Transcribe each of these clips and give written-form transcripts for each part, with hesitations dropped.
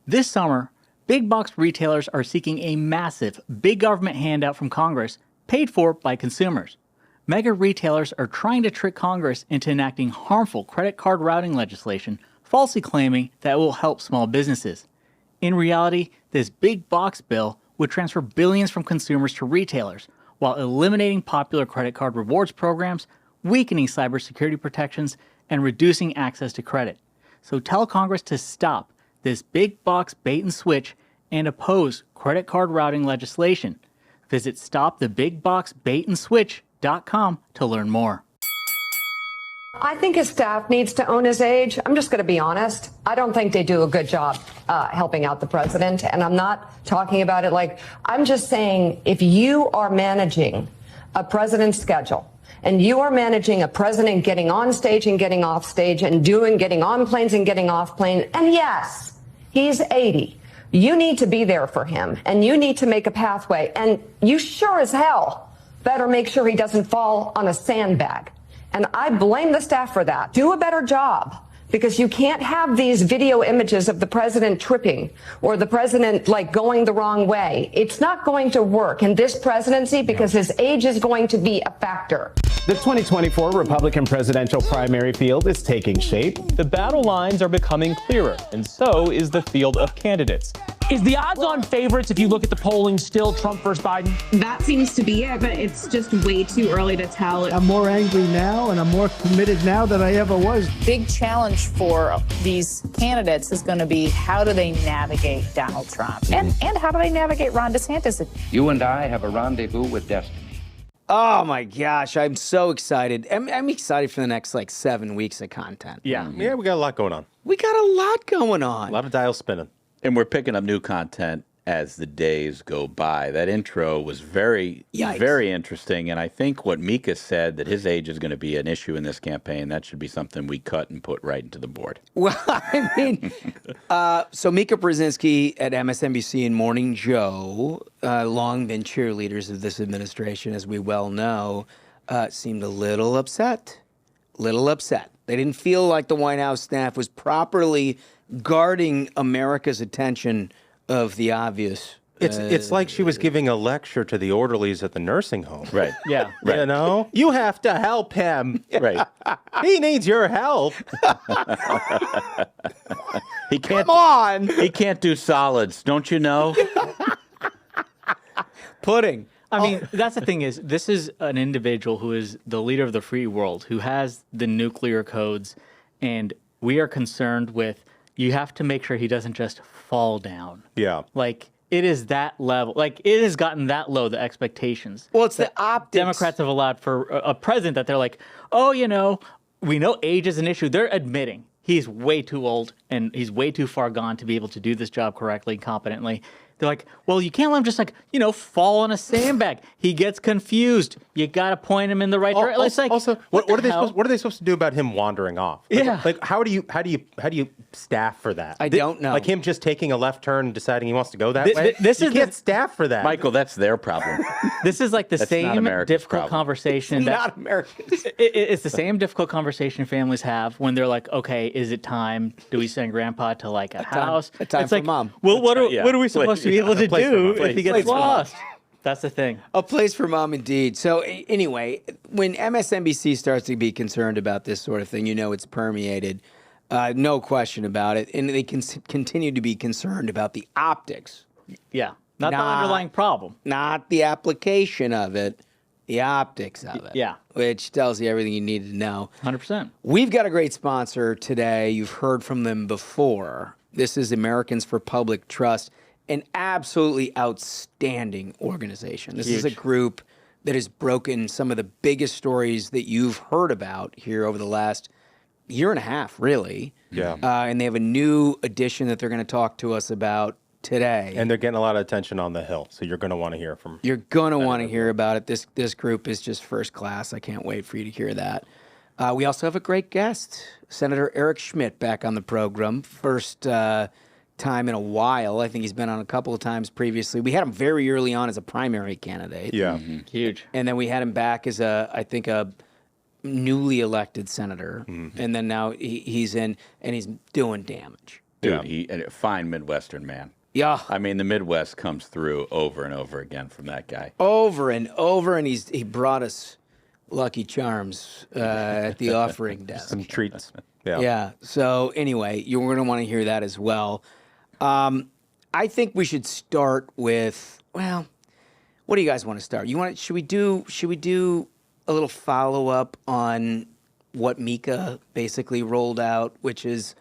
This summer, big box retailers are seeking a massive big government handout from Congress paid for by consumers. Mega retailers are trying to trick Congress into enacting harmful credit card routing legislation, falsely claiming that it will help small businesses. In reality, this big box bill would transfer billions from consumers to retailers while eliminating popular credit card rewards programs, weakening cybersecurity protections, and reducing access to credit. So tell Congress to stop this big box bait and switch and oppose credit card routing legislation. Visit stopthebigboxbaitandswitch.com to learn more. I think his staff needs to own his age. I'm just going to be honest. I don't think they do a good job helping out the president. And I'm not talking about it like, I'm just saying if you are managing a president's schedule and you are managing a president getting on stage and getting off stage and getting on planes and getting off plane, and yes, he's 80. You need to be there for him, and you need to make a pathway. And you sure as hell better make sure he doesn't fall on a sandbag. And I blame the staff for that. Do a better job, because you can't have these video images of the president tripping or the president like going the wrong way. It's not going to work in this presidency because his age is going to be a factor. The 2024 Republican presidential primary field is taking shape. The battle lines are becoming clearer, and so is the field of candidates. Is the odds-on favorites, if you look at the polling, still Trump versus Biden? That seems to be it, but it's just way too early to tell. I'm more angry now, and I'm more committed now than I ever was. Big challenge for these candidates is going to be how do they navigate Donald Trump? And how do they navigate Ron DeSantis? You and I have a rendezvous with destiny. Oh my gosh, I'm so excited. I'm excited for the next 7 weeks of content. Yeah. Yeah, we got a lot going on. We got a lot going on. A lot of dials spinning. And we're picking up new content as the days go by. That intro was very interesting. And I think what Mika said, that his age is going to be an issue in this campaign, that should be something we cut and put right into the board. Well, I mean, so Mika Brzezinski at MSNBC and Morning Joe, long been cheerleaders of this administration, as we well know, seemed a little upset. They didn't feel like the White House staff was properly guarding America's attention of the obvious. It's like she was giving a lecture to the orderlies at the nursing home. Right. Yeah. Right. You know? You have to help him. Right. He needs your help. He can't. Come on. He can't do solids, don't you know? Pudding. I mean, that's the thing is, this is an individual who is the leader of the free world, who has the nuclear codes, and we are concerned with, you have to make sure he doesn't just fall down. Yeah. Like, it is that level. Like, it has gotten that low, the expectations. Well, it's the optics. Democrats have allowed for a president that they're like, oh, we know age is an issue. They're admitting he's way too old and he's way too far gone to be able to do this job correctly, competently. They're like, well, you can't let him just fall on a sandbag. He gets confused. You got to point him in the right direction. Also, what are they supposed to do about him wandering off? Yeah. Like how do you staff for that? I don't know. Like him just taking a left turn and deciding he wants to go that way. You can't staff for that. Michael, that's their problem. This is like the That's same not America's difficult problem. conversation. Not Americans. It's the same difficult conversation families have when they're like, okay, is it time? Do we send grandpa to a house? A time it's for like, mom. Well, what are we supposed to be able to do if he gets Place for mom. lost? That's the thing. A place for mom, indeed. So anyway, when MSNBC starts to be concerned about this sort of thing, it's permeated. No question about it. And they can continue to be concerned about the optics. Yeah. Not the underlying problem. Not the application of it, the optics of it. Yeah. Which tells you everything you need to know. 100%. We've got a great sponsor today. You've heard from them before. This is Americans for Public Trust, an absolutely outstanding organization. This is a group that has broken some of the biggest stories that you've heard about here over the last year and a half, really. Yeah. And they have a new edition that they're going to talk to us about today. And they're getting a lot of attention on the Hill, so you're going to want to hear from. You're going to want to hear about it. This group is just first class. I can't wait for you to hear that. We also have a great guest, Senator Eric Schmidt, back on the program. First time in a while. I think he's been on a couple of times previously. We had him very early on as a primary candidate. Yeah. Mm-hmm. Huge. And then we had him back as a newly elected senator. Mm-hmm. And then now he's in and he's doing damage. Dude, fine Midwestern man. Yeah. I mean, the Midwest comes through over and over again from that guy. Over and over, and he brought us Lucky Charms at the offering desk. Some treats. Yeah. So anyway, you're going to want to hear that as well. I think we should start with, well, what do you guys want to start? Should we do a little follow up on what Mika basically rolled out, which is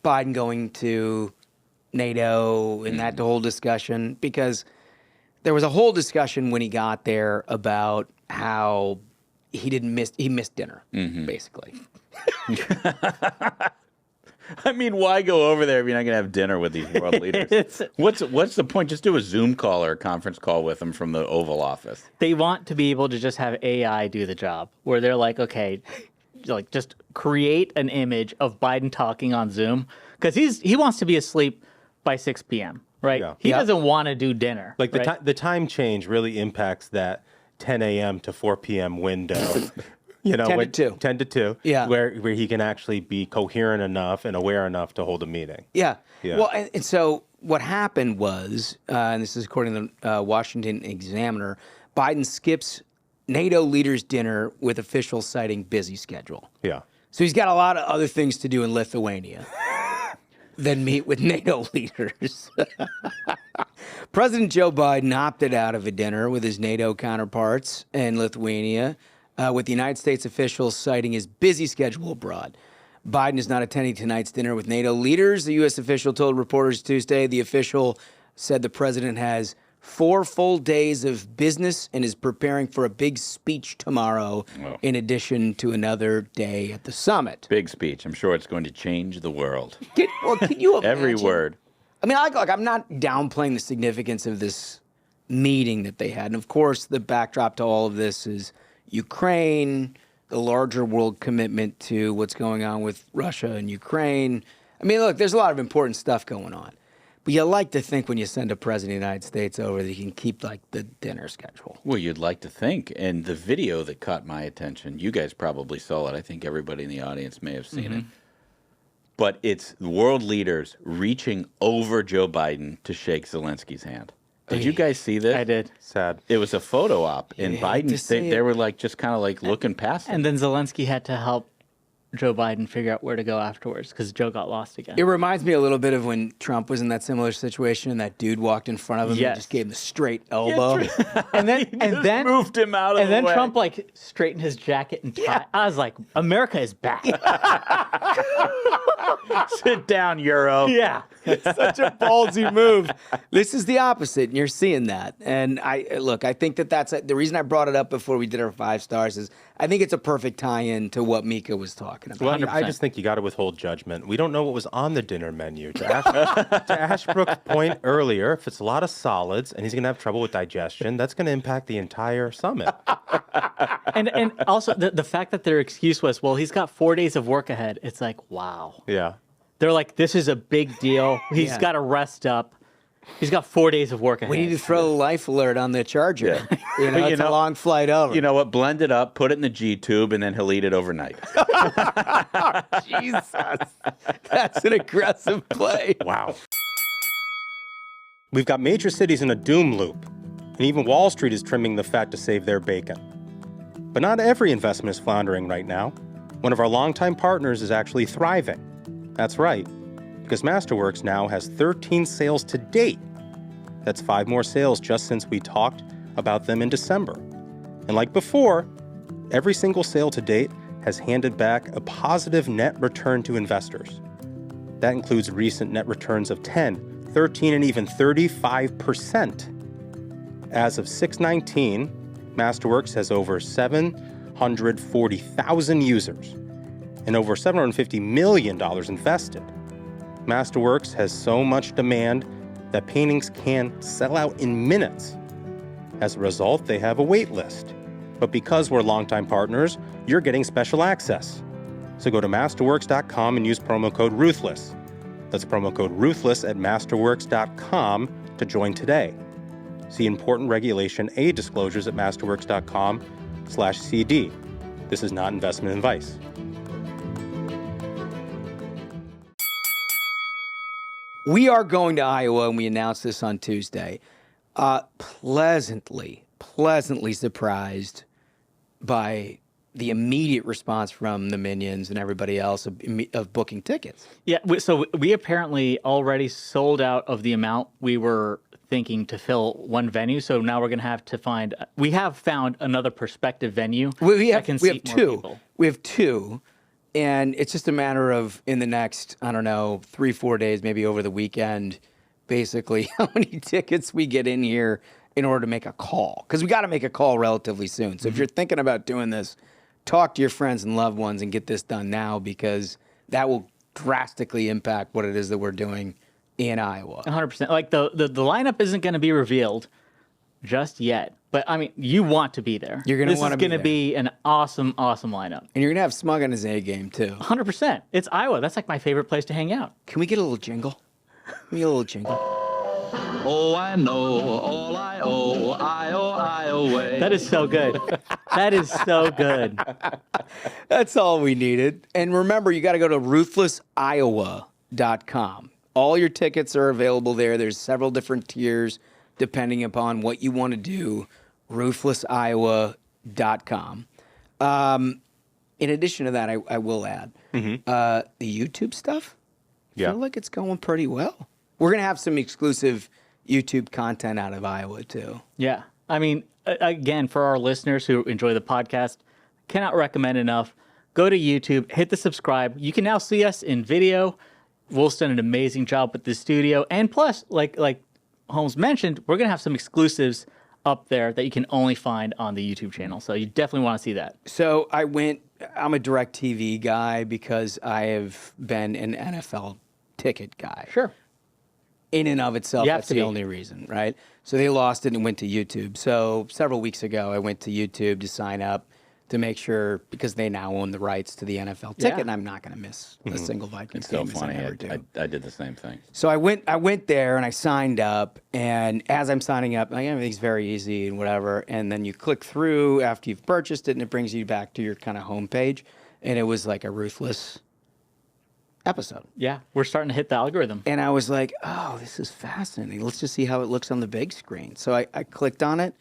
Biden going to NATO and that whole discussion? Because there was a whole discussion when he got there about how he missed dinner, basically. I mean, why go over there if you're not going to have dinner with these world leaders? What's the point? Just do a Zoom call or a conference call with them from the Oval Office. They want to be able to just have AI do the job, where they're like, okay, like just create an image of Biden talking on Zoom, because he wants to be asleep by 6 p.m., right? Yeah. He doesn't want to do dinner. Like right? the time change really impacts that 10 a.m. to 4 p.m. window. 10 to 2. 10 to 2. Yeah. Where he can actually be coherent enough and aware enough to hold a meeting. Yeah. Yeah. Well, and so what happened was, and this is according to the Washington Examiner, Biden skips NATO leaders' dinner with officials citing busy schedule. Yeah. So he's got a lot of other things to do in Lithuania than meet with NATO leaders. President Joe Biden opted out of a dinner with his NATO counterparts in Lithuania, with the United States officials citing his busy schedule abroad. Biden is not attending tonight's dinner with NATO leaders, the U.S. official told reporters Tuesday. The official said the president has 4 full days of business and is preparing for a big speech tomorrow, in addition to another day at the summit. Big speech. I'm sure it's going to change the world. Can you imagine? Every word. I mean, I'm not downplaying the significance of this meeting that they had. And of course, the backdrop to all of this is Ukraine, the larger world commitment to what's going on with Russia and Ukraine. I mean, look, there's a lot of important stuff going on. But you like to think when you send a president of the United States over that you can keep, like, the dinner schedule. Well, you'd like to think. And the video that caught my attention, you guys probably saw it. I think everybody in the audience may have seen it. But it's world leaders reaching over Joe Biden to shake Zelensky's hand. Did you guys see this? I did. Sad. It was a photo op, and Biden, they were like just kind of like looking past it. And then Zelensky had to help Joe Biden figure out where to go afterwards because Joe got lost again. It reminds me a little bit of when Trump was in that similar situation and that dude walked in front of him and just gave him a straight elbow. and then moved him out of the way. And then Trump like straightened his jacket and tie. I was like, America is back. Sit down, Euro. Yeah. It's such a ballsy move. This is the opposite, and you're seeing that. And I think that's the reason I brought it up before we did our 5 stars is I think it's a perfect tie-in to what Mika was talking about. Well, I just think you got to withhold judgment. We don't know what was on the dinner menu. To Ashbrook's point earlier, if it's a lot of solids and he's going to have trouble with digestion, that's going to impact the entire summit. And also the fact that their excuse was, well, he's got 4 days of work ahead. It's like, wow. Yeah. They're like, this is a big deal. He's got to rest up. He's got 4 days of work ahead. We need to throw a life alert on the charger. Yeah. It's a long flight over. You know what? Blend it up, put it in the G tube, and then he'll eat it overnight. Jesus. That's an aggressive play. Wow. We've got major cities in a doom loop, and even Wall Street is trimming the fat to save their bacon. But not every investment is floundering right now. One of our longtime partners is actually thriving. That's right, because Masterworks now has 13 sales to date. That's 5 more sales just since we talked about them in December. And like before, every single sale to date has handed back a positive net return to investors. That includes recent net returns of 10, 13, and even 35%. As of 6/19, Masterworks has over 740,000 users and over $750 million invested. Masterworks has so much demand that paintings can sell out in minutes. As a result, they have a wait list. But because we're longtime partners, you're getting special access. So go to masterworks.com and use promo code Ruthless. That's promo code Ruthless at masterworks.com to join today. See important Regulation A disclosures at masterworks.com/CD. This is not investment advice. we are going to Iowa, and we announced this on Tuesday. Pleasantly surprised by the immediate response from the Minions and everybody else of booking tickets. Yeah, so we apparently already sold out of the amount we were thinking to fill one venue. So now we're going to have to find. We have found another prospective venue. We have that can seat more two. people. We have two, and it's just a matter of in the next 3-4 days, maybe over the weekend, basically how many tickets we get in here in order to make a call, because we got to make a call relatively soon. So if you're thinking about doing this, talk to your friends and loved ones and get this done now, because that will drastically impact what it is that we're doing in Iowa. 100%. Like the lineup isn't going to be revealed just yet, but I mean, you want to be there. You're going to want to be there. This is going to be an awesome lineup. And you're going to have Smug on his A game too. 100%. It's Iowa. That's like my favorite place to hang out. Can we get a little jingle? Give me a little jingle. Oh, I know all I owe, I owe way. That is so good. That is so good. That's all we needed. And remember, you got to go to ruthlessiowa.com. All your tickets are available there. There's several different tiers depending upon what you want to do. Ruthlessiowa.com. In addition to that, I will add the YouTube stuff. I feel like it's going pretty well. We're going to have some exclusive YouTube content out of Iowa, too. Yeah. I mean, again, for our listeners who enjoy the podcast, cannot recommend enough. Go to YouTube, hit the subscribe. You can now see us in video. Will's done an amazing job with the studio. And plus, like Holmes mentioned, we're going to have some exclusives up there that you can only find on the YouTube channel. So you definitely want to see that. So I'm a DirecTV guy because I have been an NFL ticket guy. Sure. In and of itself, that's the only reason, right? So they lost it and went to YouTube. So several weeks ago, I went to YouTube to sign up to make sure, because they now own the rights to the NFL ticket, and I'm not going to miss a single Vikings game. It's so funny. I ever do. I did the same thing. So I went there and I signed up, and as I'm signing up, everything's very easy and whatever, and then you click through after you've purchased it, and it brings you back to your kind of homepage, and it was like a Ruthless episode. Yeah, we're starting to hit the algorithm. And I was like, oh, this is fascinating. Let's just see how it looks on the big screen. So I clicked on it.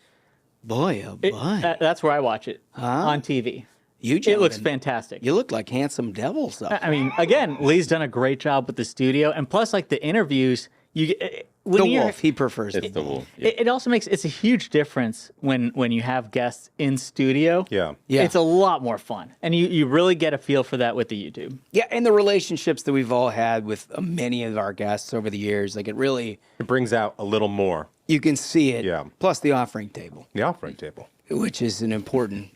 Boy, oh boy. That's where I watch it, on TV. It looks fantastic. You look like handsome devils. I mean, again, Lee's done a great job with the studio. And plus, like the interviews, the Wolf, he prefers it's the Wolf. Yeah. It also makes it's a huge difference when you have guests in studio. Yeah. It's a lot more fun, and you really get a feel for that with the YouTube. Yeah, and the relationships that we've all had with many of our guests over the years, like it brings out a little more. You can see it. Yeah. Plus the offering table. The offering table, which is an important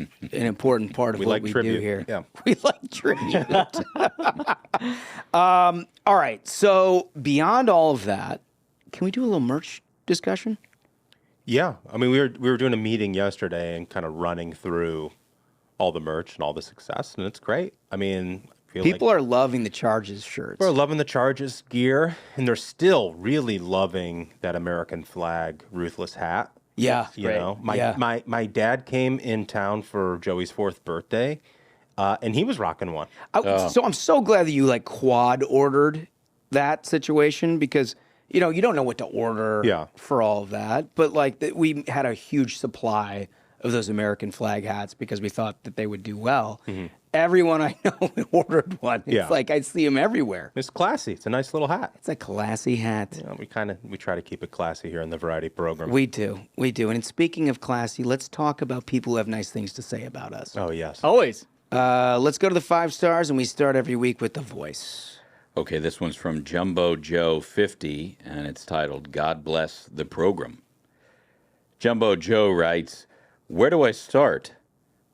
part of what we do here. Yeah. We like tribute. All right. So beyond all of that, can we do a little merch discussion? Yeah. I mean, we were doing a meeting yesterday and kind of running through all the merch and all the success, and it's great. I mean, people are loving the Charges shirts. People are loving the Charges gear, and they're still really loving that American flag Ruthless hat. Yeah. You know, my dad came in town for Joey's 4th birthday, and he was rocking one. So I'm so glad that you like quad ordered that situation, because you don't know what to order for all of that. But like we had a huge supply of those American flag hats because we thought that they would do well. Mm-hmm. Everyone I know ordered one. It's like I see them everywhere. It's classy. It's a nice little hat. It's a classy hat. We try to keep it classy here in the Variety program. We do. And speaking of classy, let's talk about people who have nice things to say about us. Oh, yes. Always. Let's go to the 5 stars, and we start every week with The Voice. Okay, this one's from Jumbo Joe 50, and it's titled, God Bless the Program. Jumbo Joe writes, where do I start?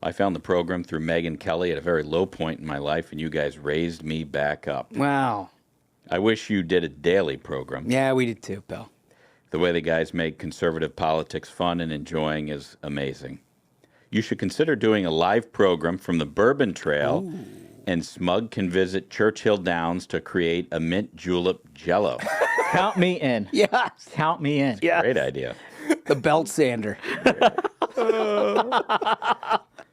I found the program through Megyn Kelly at a very low point in my life, and you guys raised me back up. Wow. I wish you did a daily program. Yeah, we did too, Bill. The way the guys make conservative politics fun and enjoying is amazing. You should consider doing a live program from the Bourbon Trail. Ooh. And Smug can visit Churchill Downs to create a mint julep jello. Count me in. Yes. Count me in. Yes. Great idea. The belt sander.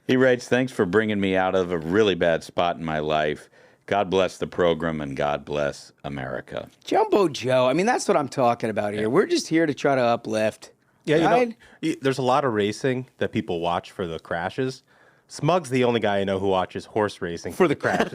He writes, thanks for bringing me out of a really bad spot in my life. God bless the program and God bless America. Jumbo Joe. I mean, that's what I'm talking about here. We're just here to try to uplift. Yeah, right? There's a lot of racing that people watch for the crashes. Smug's the only guy I know who watches horse racing for the crashes.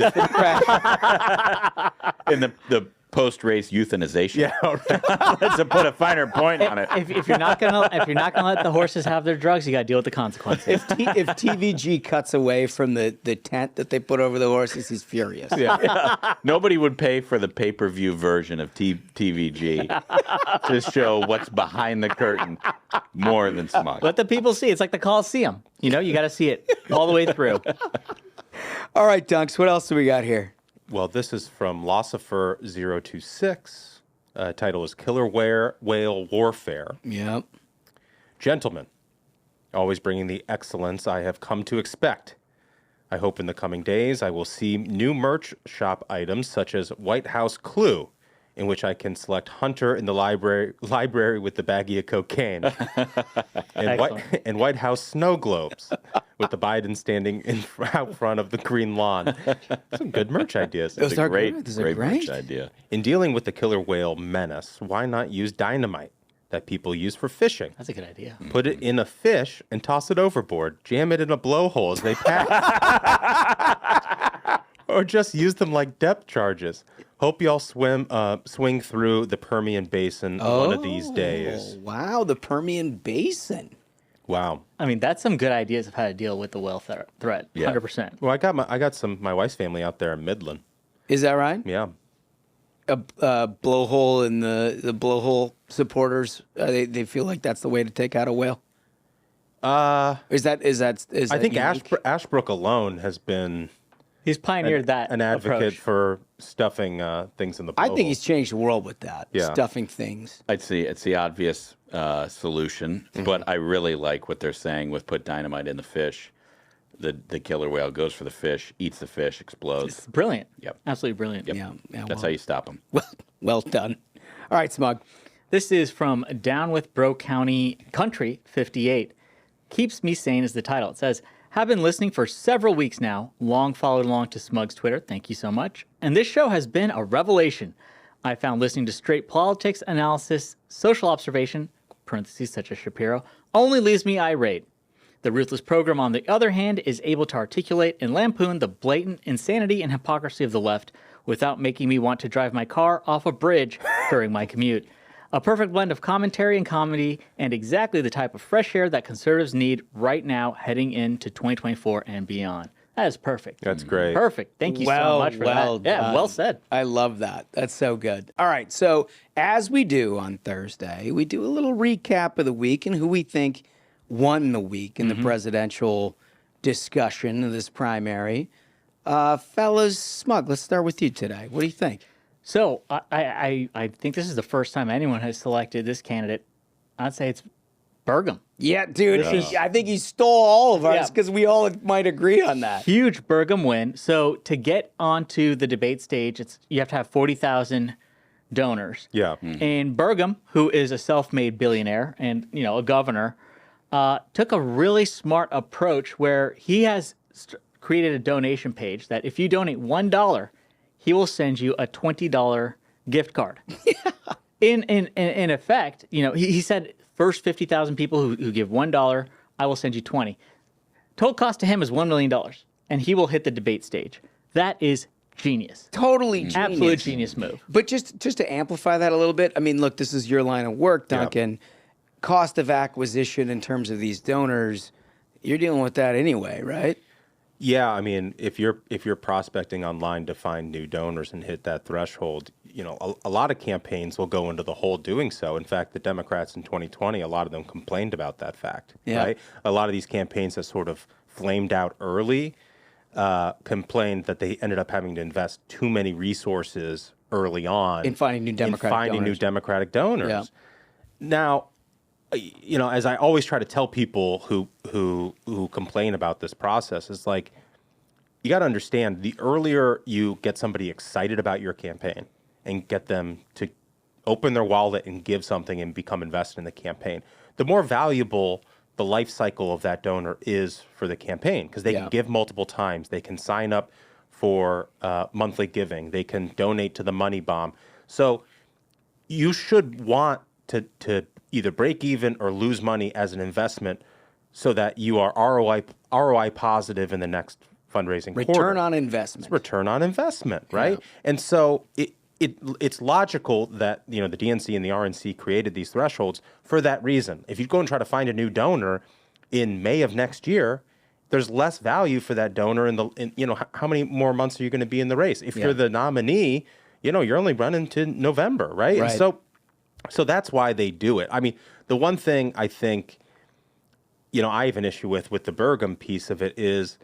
In the post-race euthanization. Yeah, right. Let's put a finer point on it. If you're not gonna let the horses have their drugs, you got to deal with the consequences. If TVG cuts away from the tent that they put over the horses, he's furious. Yeah. Nobody would pay for the pay-per-view version of TVG to show what's behind the curtain more than Smug. Let the people see. It's like the Coliseum. You know, you got to see it all the way through. All right, Dunks, what else do we got here? Well, this is from Lossifer026. Title is Killer Whale Warfare. Yep. Gentlemen, always bringing the excellence I have come to expect. I hope in the coming days I will see new merch shop items such as White House Clue, in which I can select Hunter in the library with the baggie of cocaine, and White House snow globes with the Biden standing out front of the green lawn. Some good merch ideas. Those are great. Great merch idea. In dealing with the killer whale menace, why not use dynamite that people use for fishing? That's a good idea. Put it in a fish and toss it overboard. Jam it in a blowhole as they pass. Or just use them like depth charges. Hope y'all swing through the Permian Basin one of these days. Wow, the Permian Basin. Wow. I mean, that's some good ideas of how to deal with the whale threat. Yeah. 100%. Well, I got my wife's family out there in Midland. Is that right? Yeah. A blowhole and the blowhole supporters, they feel like that's the way to take out a whale. Is that I think Ashbrook alone has been. He's pioneered an advocate approach for stuffing things in the blowhole. I think he's changed the world with that. Yeah. Stuffing things. I'd say it's the obvious solution, but I really like what they're saying with put dynamite in the fish. The killer whale goes for the fish, eats the fish, explodes. It's brilliant. Yep. Absolutely brilliant. Yep. That's how you stop them. Well done. All right, Smug. This is from Down with Bro County Country 58. Keeps Me Sane is the title. It says, have been listening for several weeks now, long followed along to Smug's Twitter. Thank you so much. And this show has been a revelation. I found listening to straight politics, analysis, social observation, parentheses such as Shapiro, only leaves me irate. The Ruthless program, on the other hand, is able to articulate and lampoon the blatant insanity and hypocrisy of the left without making me want to drive my car off a bridge during my commute. A perfect blend of commentary and comedy, and exactly the type of fresh air that conservatives need right now heading into 2024 and beyond. That is perfect. That's great. Perfect. Thank you so much for that. Yeah, well said. I love that. That's so good. All right, so as we do on Thursday, we do a little recap of the week and who we think won the week in the presidential discussion of this primary. Fellas, Smug, let's start with you today. What do you think? So I think this is the first time anyone has selected this candidate. I'd say it's Burgum. Yeah, dude. I think he stole all of ours because we all might agree on that. Huge Burgum win. So to get onto the debate stage, you have to have 40,000 donors. Yeah. And Burgum, who is a self-made billionaire and a governor, took a really smart approach where he has created a donation page that if you donate $1, he will send you a $20 gift card. In effect, he said first 50,000 people who give $1, I will send you 20. Total cost to him is $1 million, and he will hit the debate stage. That is genius. Totally genius. Absolute genius move. But just to amplify that a little bit, I mean, look, this is your line of work, Duncan. Yep. Cost of acquisition in terms of these donors, you're dealing with that anyway, right? Yeah, I mean, if you're prospecting online to find new donors and hit that threshold, a lot of campaigns will go into the hole doing so. In fact, the Democrats in 2020, a lot of them complained about that fact. Yeah. Right? A lot of these campaigns that sort of flamed out early complained that they ended up having to invest too many resources early on in finding new Democratic donors. Yeah. Now, as I always try to tell people who complain about this process, is like, you got to understand, the earlier you get somebody excited about your campaign and get them to open their wallet and give something and become invested in the campaign, the more valuable the life cycle of that donor is for the campaign, because they can give multiple times. They can sign up for monthly giving. They can donate to the Money Bomb. So you should want to either break even or lose money as an investment so that you are ROI positive in the next fundraising quarter. Return on investment. It's return on investment, right? Yeah. And so it's logical that the DNC and the RNC created these thresholds for that reason. If you go and try to find a new donor in May of next year, there's less value for that donor how many more months are you going to be in the race? If you're the nominee, you're only running to November, right? And so that's why they do it. I mean, the one thing I think, I have an issue with the Burgum piece of it is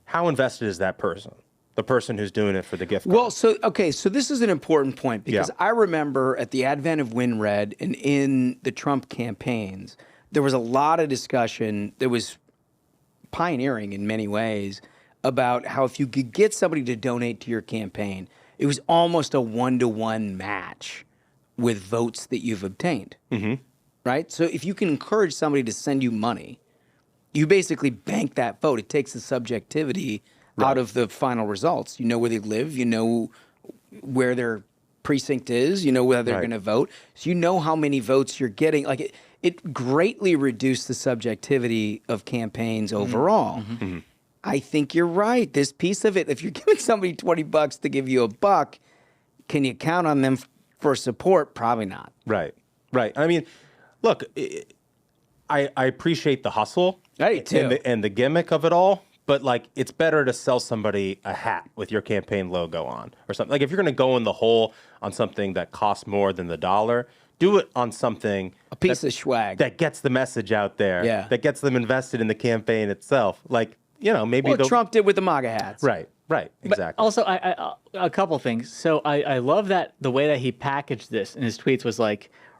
how invested is that person? The person who's doing it for the gift card. Well, so this is an important point because I remember at the advent of WinRed and in the Trump campaigns, there was a lot of discussion that was pioneering in many ways about how if you could get somebody to donate to your campaign, it was almost a 1-to-1 match with votes that you've obtained, right? So if you can encourage somebody to send you money, you basically bank that vote. It takes the subjectivity out of the final results. You know where they live. You know where their precinct is. You know whether they're going to vote. So you know how many votes you're getting. Like it greatly reduced the subjectivity of campaigns overall. I think you're right. This piece of it, if you're giving somebody $20 to give you $1, can you count on them for support? Probably not. Right. I mean, look, I appreciate the hustle and the gimmick of it all, but it's better to sell somebody a hat with your campaign logo on or something. Like if you're going to go in the hole on something that costs more than the dollar, do it on something a piece of swag that gets the message out there. That gets them invested in the campaign itself. Maybe Trump did with the MAGA hats. Right, exactly. But also, a couple things. So I love that the way that he packaged this in his tweets was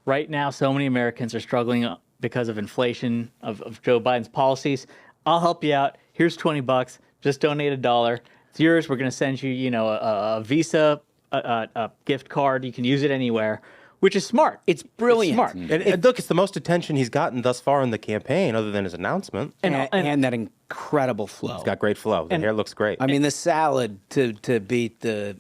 right now, so many Americans are struggling because of inflation, of Joe Biden's policies. I'll help you out. Here's $20. Just donate $1. It's yours. We're going to send you, a Visa a gift card. You can use it anywhere. Which is smart. It's brilliant. It's smart. And look, it's the most attention he's gotten thus far in the campaign, other than his announcement. And that incredible flow. It's got great flow. The hair looks great. I mean, the salad to beat the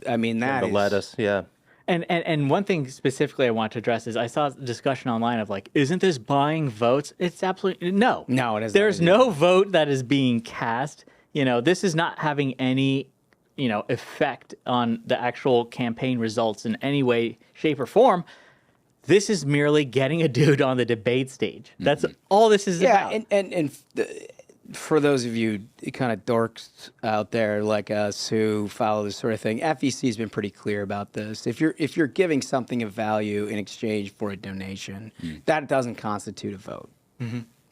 lettuce, yeah. And one thing specifically I want to address is I saw a discussion online of isn't this buying votes? It's absolutely no. No, it isn't. There's no vote that is being cast. This is not having any effect on the actual campaign results in any way, shape, or form. This is merely getting a dude on the debate stage. That's all this is about. Yeah, and for those of you kind of dorks out there like us who follow this sort of thing, FEC's been pretty clear about this. If you're giving something of value in exchange for a donation, that doesn't constitute a vote,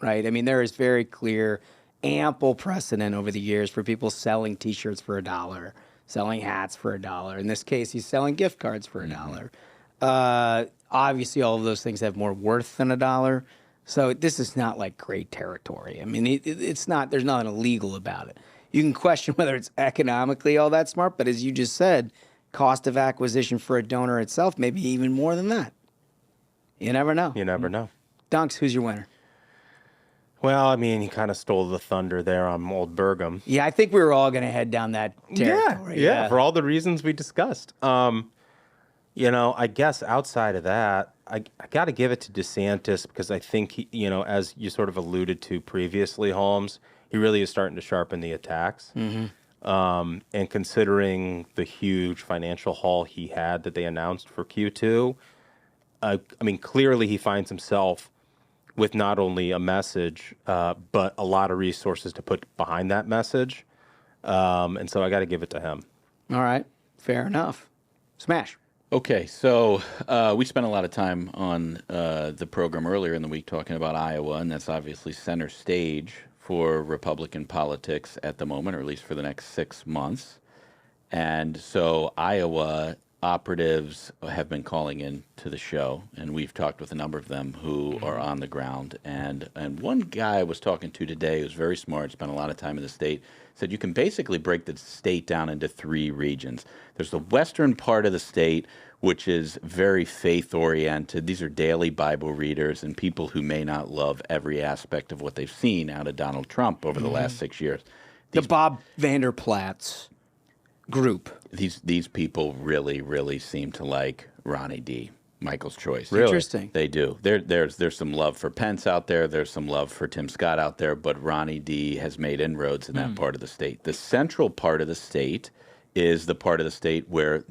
right? I mean, there is very clear, ample precedent over the years for people selling T-shirts for $1, selling hats for $1. In this case, he's selling gift cards for $1. Obviously, all of those things have more worth than $1. So this is not great territory. I mean, it's not. There's nothing illegal about it. You can question whether it's economically all that smart, but as you just said, cost of acquisition for a donor itself, maybe even more than that. You never know. You never know. Dunks, who's your winner? Well, I mean, he kind of stole the thunder there on old Burgum. Yeah, I think we were all going to head down that territory. Yeah, for all the reasons we discussed. I guess outside of that, I got to give it to DeSantis because I think he, as you sort of alluded to previously, Holmes, he really is starting to sharpen the attacks. And considering the huge financial haul he had that they announced for Q2, I mean, clearly he finds himself with not only a message, but a lot of resources to put behind that message. And so I got to give it to him. All right. Fair enough. Smash. Okay, so we spent a lot of time on the program earlier in the week talking about Iowa, and that's obviously center stage for Republican politics at the moment, or at least for the next 6 months. And so Iowa operatives have been calling in to the show, and we've talked with a number of them who are on the ground. And one guy I was talking to today who's very smart, spent a lot of time in the state, said you can basically break the state down into 3 regions. There's the western part of the state, which is very faith-oriented. These are daily Bible readers and people who may not love every aspect of what they've seen out of Donald Trump over the last 6 years. The Bob Vander Plaats. group. These people really seem to like Ronnie D, Michael's choice. Really? Interesting. They do. There's some love for Pence out there. There's some love for Tim Scott out there. But Ronnie D has made inroads in that part of the state. The central part of the state is the part of the state where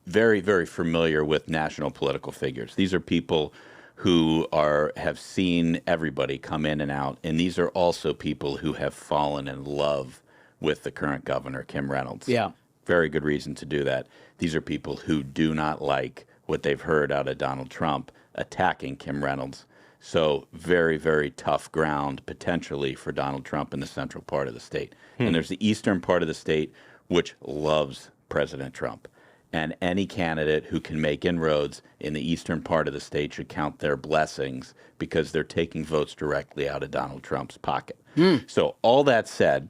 very familiar with national political figures. These are people who have seen everybody come in and out, and these are also people who have fallen in love with the current governor, Kim Reynolds. Yeah. Very good reason to do that. These are people who do not like what they've heard out of Donald Trump attacking Kim Reynolds. So very tough ground potentially for Donald Trump in the central part of the state. And there's the eastern part of the state, which loves President Trump. And any candidate who can make inroads in the eastern part of the state should count their blessings because they're taking votes directly out of Donald Trump's pocket. So all that said,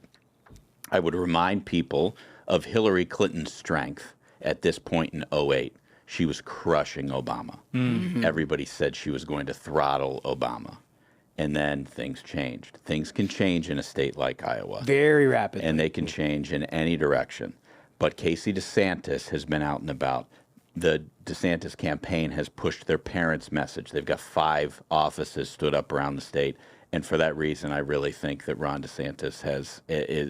I would remind people of Hillary Clinton's strength at this point in 2008. She was crushing Obama. Everybody said she was going to throttle Obama. And then things changed. Things can change in a state like Iowa. Very rapidly. And they can change in any direction. But Casey DeSantis has been out and about. The DeSantis campaign has pushed their parents' message. They've got 5 offices stood up around the state. And for that reason, I really think that Ron DeSantis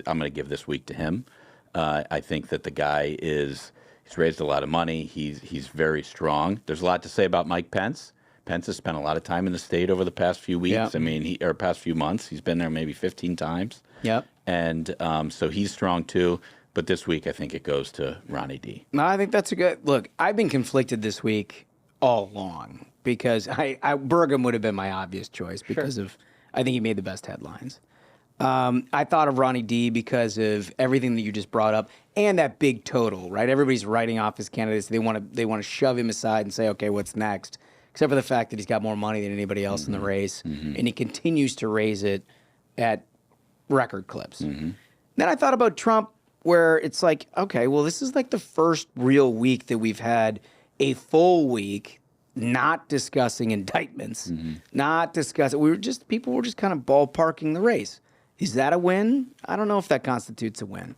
I'm going to give this week to him. I think that the guy he's raised a lot of money. He's very strong. There's a lot to say about Mike Pence. Pence has spent a lot of time in the state over the past few weeks. Yep. I mean, or past few months. He's been there maybe 15 times. Yep. And so he's strong too. But this week, I think it goes to Ronnie D. No, I think that's a good look. I've been conflicted this week all along because Burgum would have been my obvious choice because of I think he made the best headlines. I thought of Ronnie D because of everything that you just brought up and that big total, right? Everybody's writing off his candidates. They want to shove him aside and say, okay, what's next? Except for the fact that he's got more money than anybody else in the race, and he continues to raise it at record clips. Then I thought about Trump, where it's like, okay, well, this is like the first real week that we've had a full week not discussing indictments, not discussing. People were just kind of ballparking the race. Is that a win? I don't know if that constitutes a win.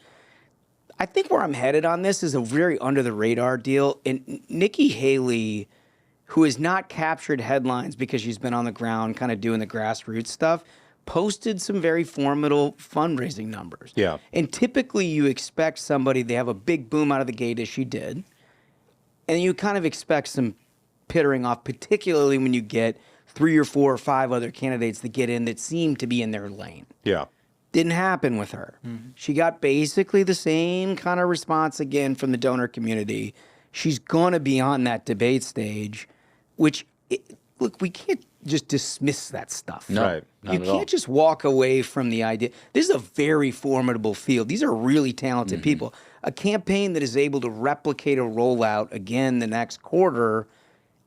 I think where I'm headed on this is a very under the radar deal. And Nikki Haley, who has not captured headlines because she's been on the ground kind of doing the grassroots stuff, posted some very formidable fundraising numbers. Yeah. And typically you expect somebody, they have a big boom out of the gate as she did. And you kind of expect some pittering off, particularly when you get 3 or 4 or 5 other candidates that get in that seem to be in their lane. Yeah. Didn't happen with her. She got basically the same kind of response again from the donor community. She's going to be on that debate stage, which, look, we can't just dismiss that stuff. No, Right. not You at can't all. just walk away from the idea. This is a very formidable field. These are really talented people. A campaign that is able to replicate a rollout again the next quarter,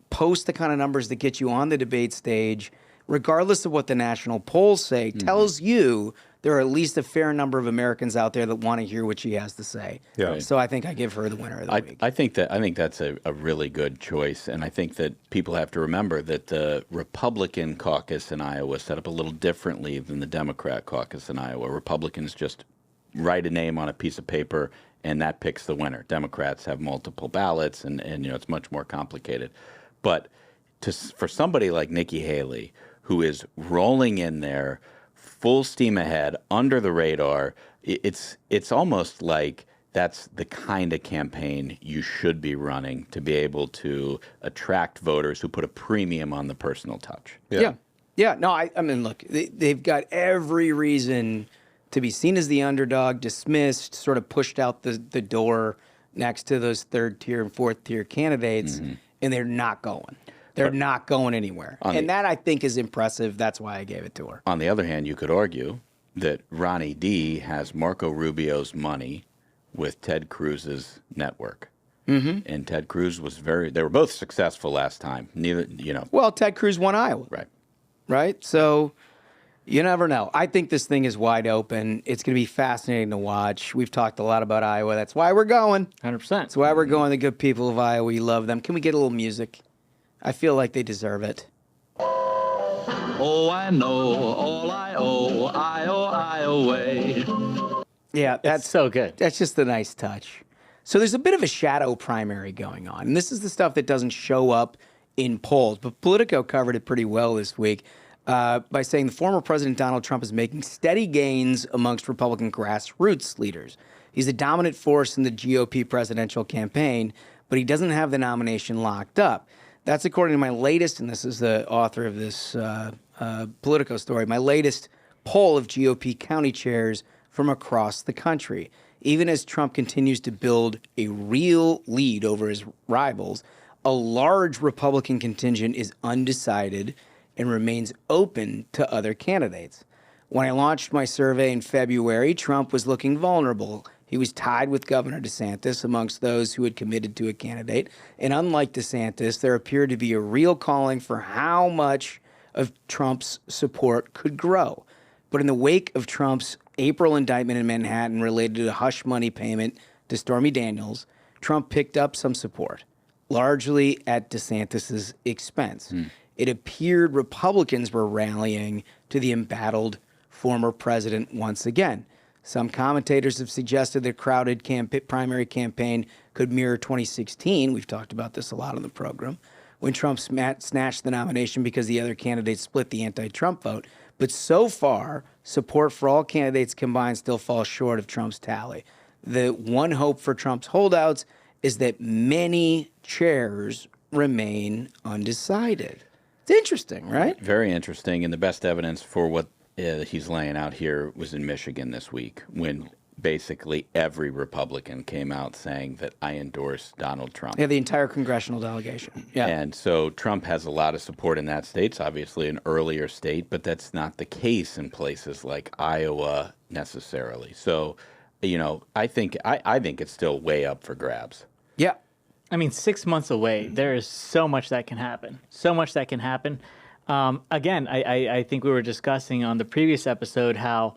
post the kind of numbers that get you on the debate stage, regardless of what the national polls say, tells you there are at least a fair number of Americans out there that want to hear what she has to say. Yeah. Right. So I think I give her the winner of the week. I think that's a really good choice, and I think that people have to remember that the Republican caucus in Iowa is set up a little differently than the Democrat caucus in Iowa. Republicans just write a name on a piece of paper, and that picks the winner. Democrats have multiple ballots, and it's much more complicated. But for somebody like Nikki Haley, who is rolling in there, full steam ahead, under the radar, it's almost like that's the kind of campaign you should be running to be able to attract voters who put a premium on the personal touch. Yeah. No, I mean, look, they've got every reason to be seen as the underdog, dismissed, sort of pushed out the door next to those 3rd tier and 4th tier candidates, and they're not going. They're not going anywhere. And that, I think, is impressive. That's why I gave it to her. On the other hand, you could argue that Ronnie D has Marco Rubio's money with Ted Cruz's network. And Ted Cruz was they were both successful last time. Well, Ted Cruz won Iowa. Right? So you never know. I think this thing is wide open. It's going to be fascinating to watch. We've talked a lot about Iowa. That's why we're going. 100%. That's why we're going. The good people of Iowa, we love them. Can we get a little music? I feel like they deserve it. Oh, I know all I owe, I owe, I away. Yeah, That's so good. That's just a nice touch. So there's a bit of a shadow primary going on. And this is the stuff that doesn't show up in polls. But Politico covered it pretty well this week by saying the former President Donald Trump is making steady gains amongst Republican grassroots leaders. He's a dominant force in the GOP presidential campaign, but he doesn't have the nomination locked up. That's according to my latest, and this is the author of this Politico story, my latest poll of GOP county chairs from across the country. Even as Trump continues to build a real lead over his rivals, a large Republican contingent is undecided and remains open to other candidates. When I launched my survey in February, Trump was looking vulnerable. He was tied with Governor DeSantis amongst those who had committed to a candidate. And unlike DeSantis, there appeared to be a real calling for how much of Trump's support could grow. But in the wake of Trump's April indictment in Manhattan related to a hush money payment to Stormy Daniels, Trump picked up some support, largely at DeSantis' expense. It appeared Republicans were rallying to the embattled former president once again. Some commentators have suggested the crowded primary campaign could mirror 2016. We've talked about this a lot on the program, when Trump snatched the nomination because the other candidates split the anti-Trump vote. But so far, support for all candidates combined still falls short of Trump's tally. The one hope for Trump's holdouts is that many chairs remain undecided. It's interesting, right? Very interesting. And the best evidence for what he's laying out here was in Michigan this week, when basically every Republican came out saying that I endorse Donald Trump. Yeah, the entire congressional delegation. Yeah. And so Trump has a lot of support in that state. It's obviously an earlier state, but that's not the case in places like Iowa necessarily. So, you know, I think it's still way up for grabs. Yeah. I mean, 6 months away, there is so much that can happen. So much that can happen. Again, I think we were discussing on the previous episode how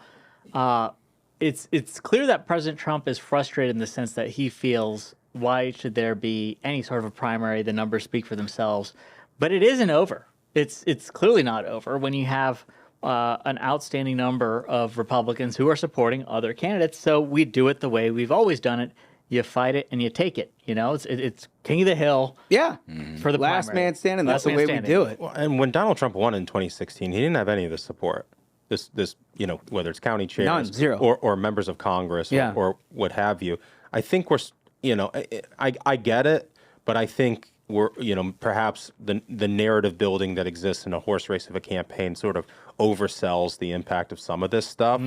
it's clear that President Trump is frustrated in the sense that he feels, why should there be any sort of a primary? The numbers speak for themselves. But it isn't over. It's clearly not over when you have an outstanding number of Republicans who are supporting other candidates. So we do it the way we've always done it. You fight it and you take it. You know, it's king of the hill. Yeah. For the last primary. man standing. That's the way we do it. Well, and when Donald Trump won in 2016, he didn't have any of the support. This, you know, whether it's county chairs, None, zero. or members of Congress, or what have you. I think we're, you know, I get it, but I think we're, you know, perhaps the narrative building that exists in a horse race of a campaign sort of oversells the impact of some of this stuff.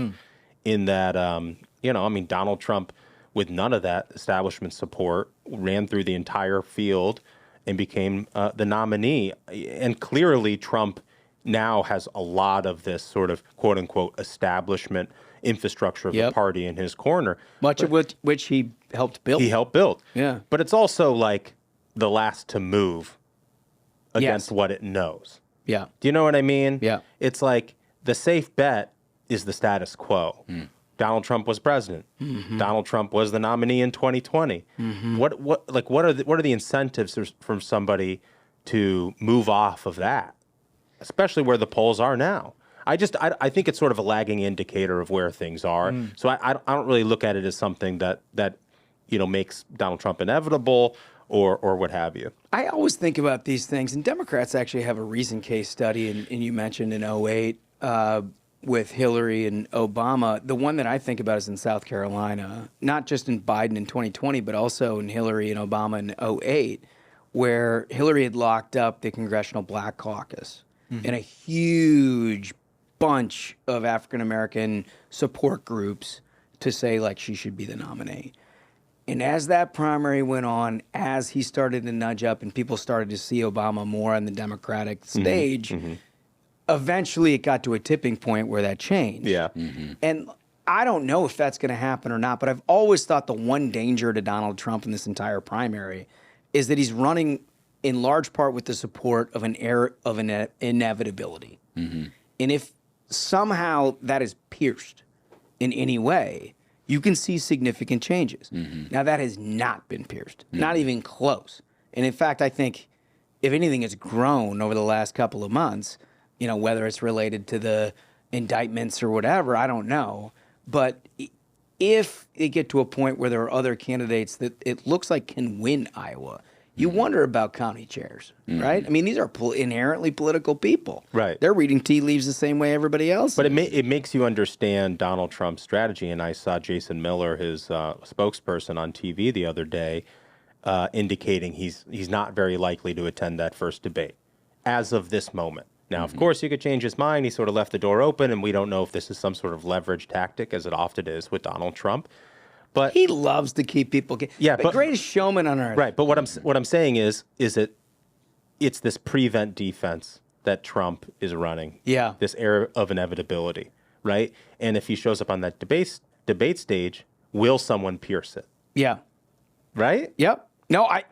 In that, you know, I mean, Donald Trump, with none of that establishment support, ran through the entire field and became the nominee. And clearly, Trump now has a lot of this sort of quote unquote establishment infrastructure of the party in his corner. Much of which he helped build. He helped build. Yeah. But it's also like the last to move against what it knows. Yeah. Do you know what I mean? Yeah. It's like the safe bet is the status quo. Donald Trump was president. Donald Trump was the nominee in 2020. What are the incentives from somebody to move off of that, especially where the polls are now? I think it's sort of a lagging indicator of where things are. So I don't really look at it as something that you know makes Donald Trump inevitable or what have you. I always think about these things, and Democrats actually have a recent case study, and you mentioned in 2008 with Hillary and Obama. The one that I think about is in South Carolina, not just in Biden in 2020, but also in Hillary and Obama in 2008, where Hillary had locked up the Congressional Black Caucus and a huge bunch of African-American support groups to say, like, she should be the nominee. And as that primary went on, as he started to nudge up and people started to see Obama more on the Democratic stage, eventually it got to a tipping point where that changed. Yeah. And I don't know if that's going to happen or not, but I've always thought the one danger to Donald Trump in this entire primary is that he's running in large part with the support of an air of an inevitability. And if somehow that is pierced in any way, you can see significant changes. Now, that has not been pierced, not even close. And in fact, I think, if anything, it's grown over the last couple of months, you know, whether it's related to the indictments or whatever, I don't know. But if they get to a point where there are other candidates that it looks like can win Iowa, you wonder about county chairs, right? I mean, these are inherently political people. Right. They're reading tea leaves the same way everybody else But is. it makes you understand Donald Trump's strategy. And I saw Jason Miller, his spokesperson on TV the other day, indicating he's not very likely to attend that first debate as of this moment. Now, of course, he could change his mind. He sort of left the door open, and we don't know if this is some sort of leverage tactic, as it often is with Donald Trump. But he loves to keep people. The greatest showman on earth. Right. But what I'm saying is that it's this prevent defense that Trump is running. Yeah. This air of inevitability, right? And if he shows up on that debate stage, will someone pierce it? Yeah. Right? Yep. No, I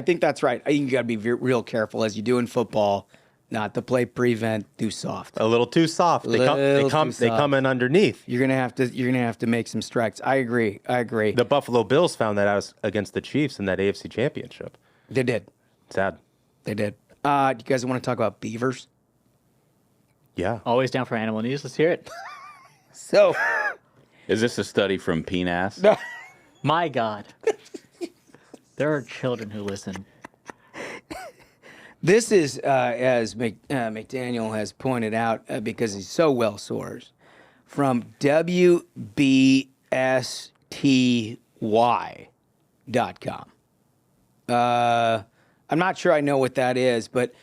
think that's right. I think you got to be real careful, as you do in football, not to play prevent, do soft. A little too soft. They come in underneath. You're gonna have to make some strikes. I agree. The Buffalo Bills found that out against the Chiefs in that AFC Championship. They did. Sad. They did. Do you guys want to talk about beavers? Yeah. Always down for animal news. Let's hear it. So, is this a study from PNAS? No. My God. There are children who listen. This is, as McDaniel has pointed out, because he's so well sourced, from WBSTY.com. I'm not sure I know what that is, but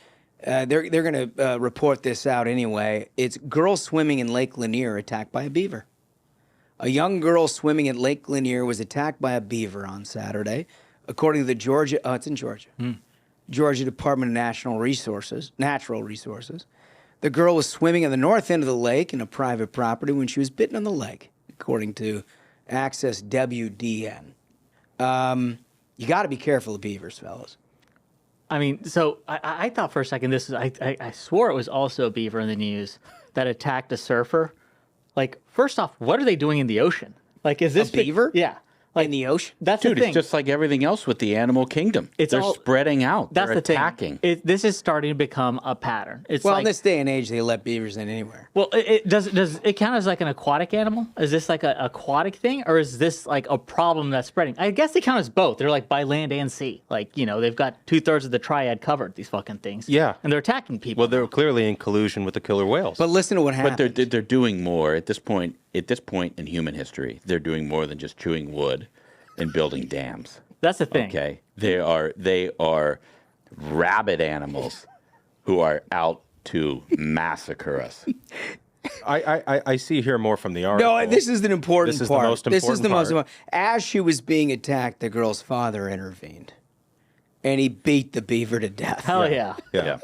they're going to report this out anyway. It's girl swimming in Lake Lanier attacked by a beaver. A young girl swimming at Lake Lanier was attacked by a beaver on Saturday, according to the Georgia. Oh, it's in Georgia. Georgia Department of Natural Resources. The girl was swimming at the north end of the lake in a private property when she was bitten on the leg, according to Access WDN. You got to be careful of beavers, fellas. I mean, so I thought for a second I swore it was also a beaver in the news that attacked a surfer. Like, first off, what are they doing in the ocean? Like, is this a beaver? Yeah. Like, in the ocean? That's Dude, the thing. it's just like everything else with the animal kingdom. They're spreading out. That's They're the attacking. thing. This is starting to become a pattern. It's Well, like, in this day and age, they let beavers in anywhere. well, does it count as like an aquatic animal? Is this like an aquatic thing, or is this like a problem that's spreading? I guess they count as both. They're like by land and sea. Like, you know, they've got 2/3 of the triad covered. These fucking things. Yeah. And they're attacking people. Well, they're clearly in collusion with the killer whales. But listen to what happened. But they're doing more at this point. At this point in human history, they're doing more than just chewing wood and building dams. That's the thing. Okay, they are rabid animals who are out to massacre us. I see here more from the article. No, this is an important part. This is the most important This is the most part. important. As she was being attacked, the girl's father intervened, and he beat the beaver to death. Hell yeah. Yeah.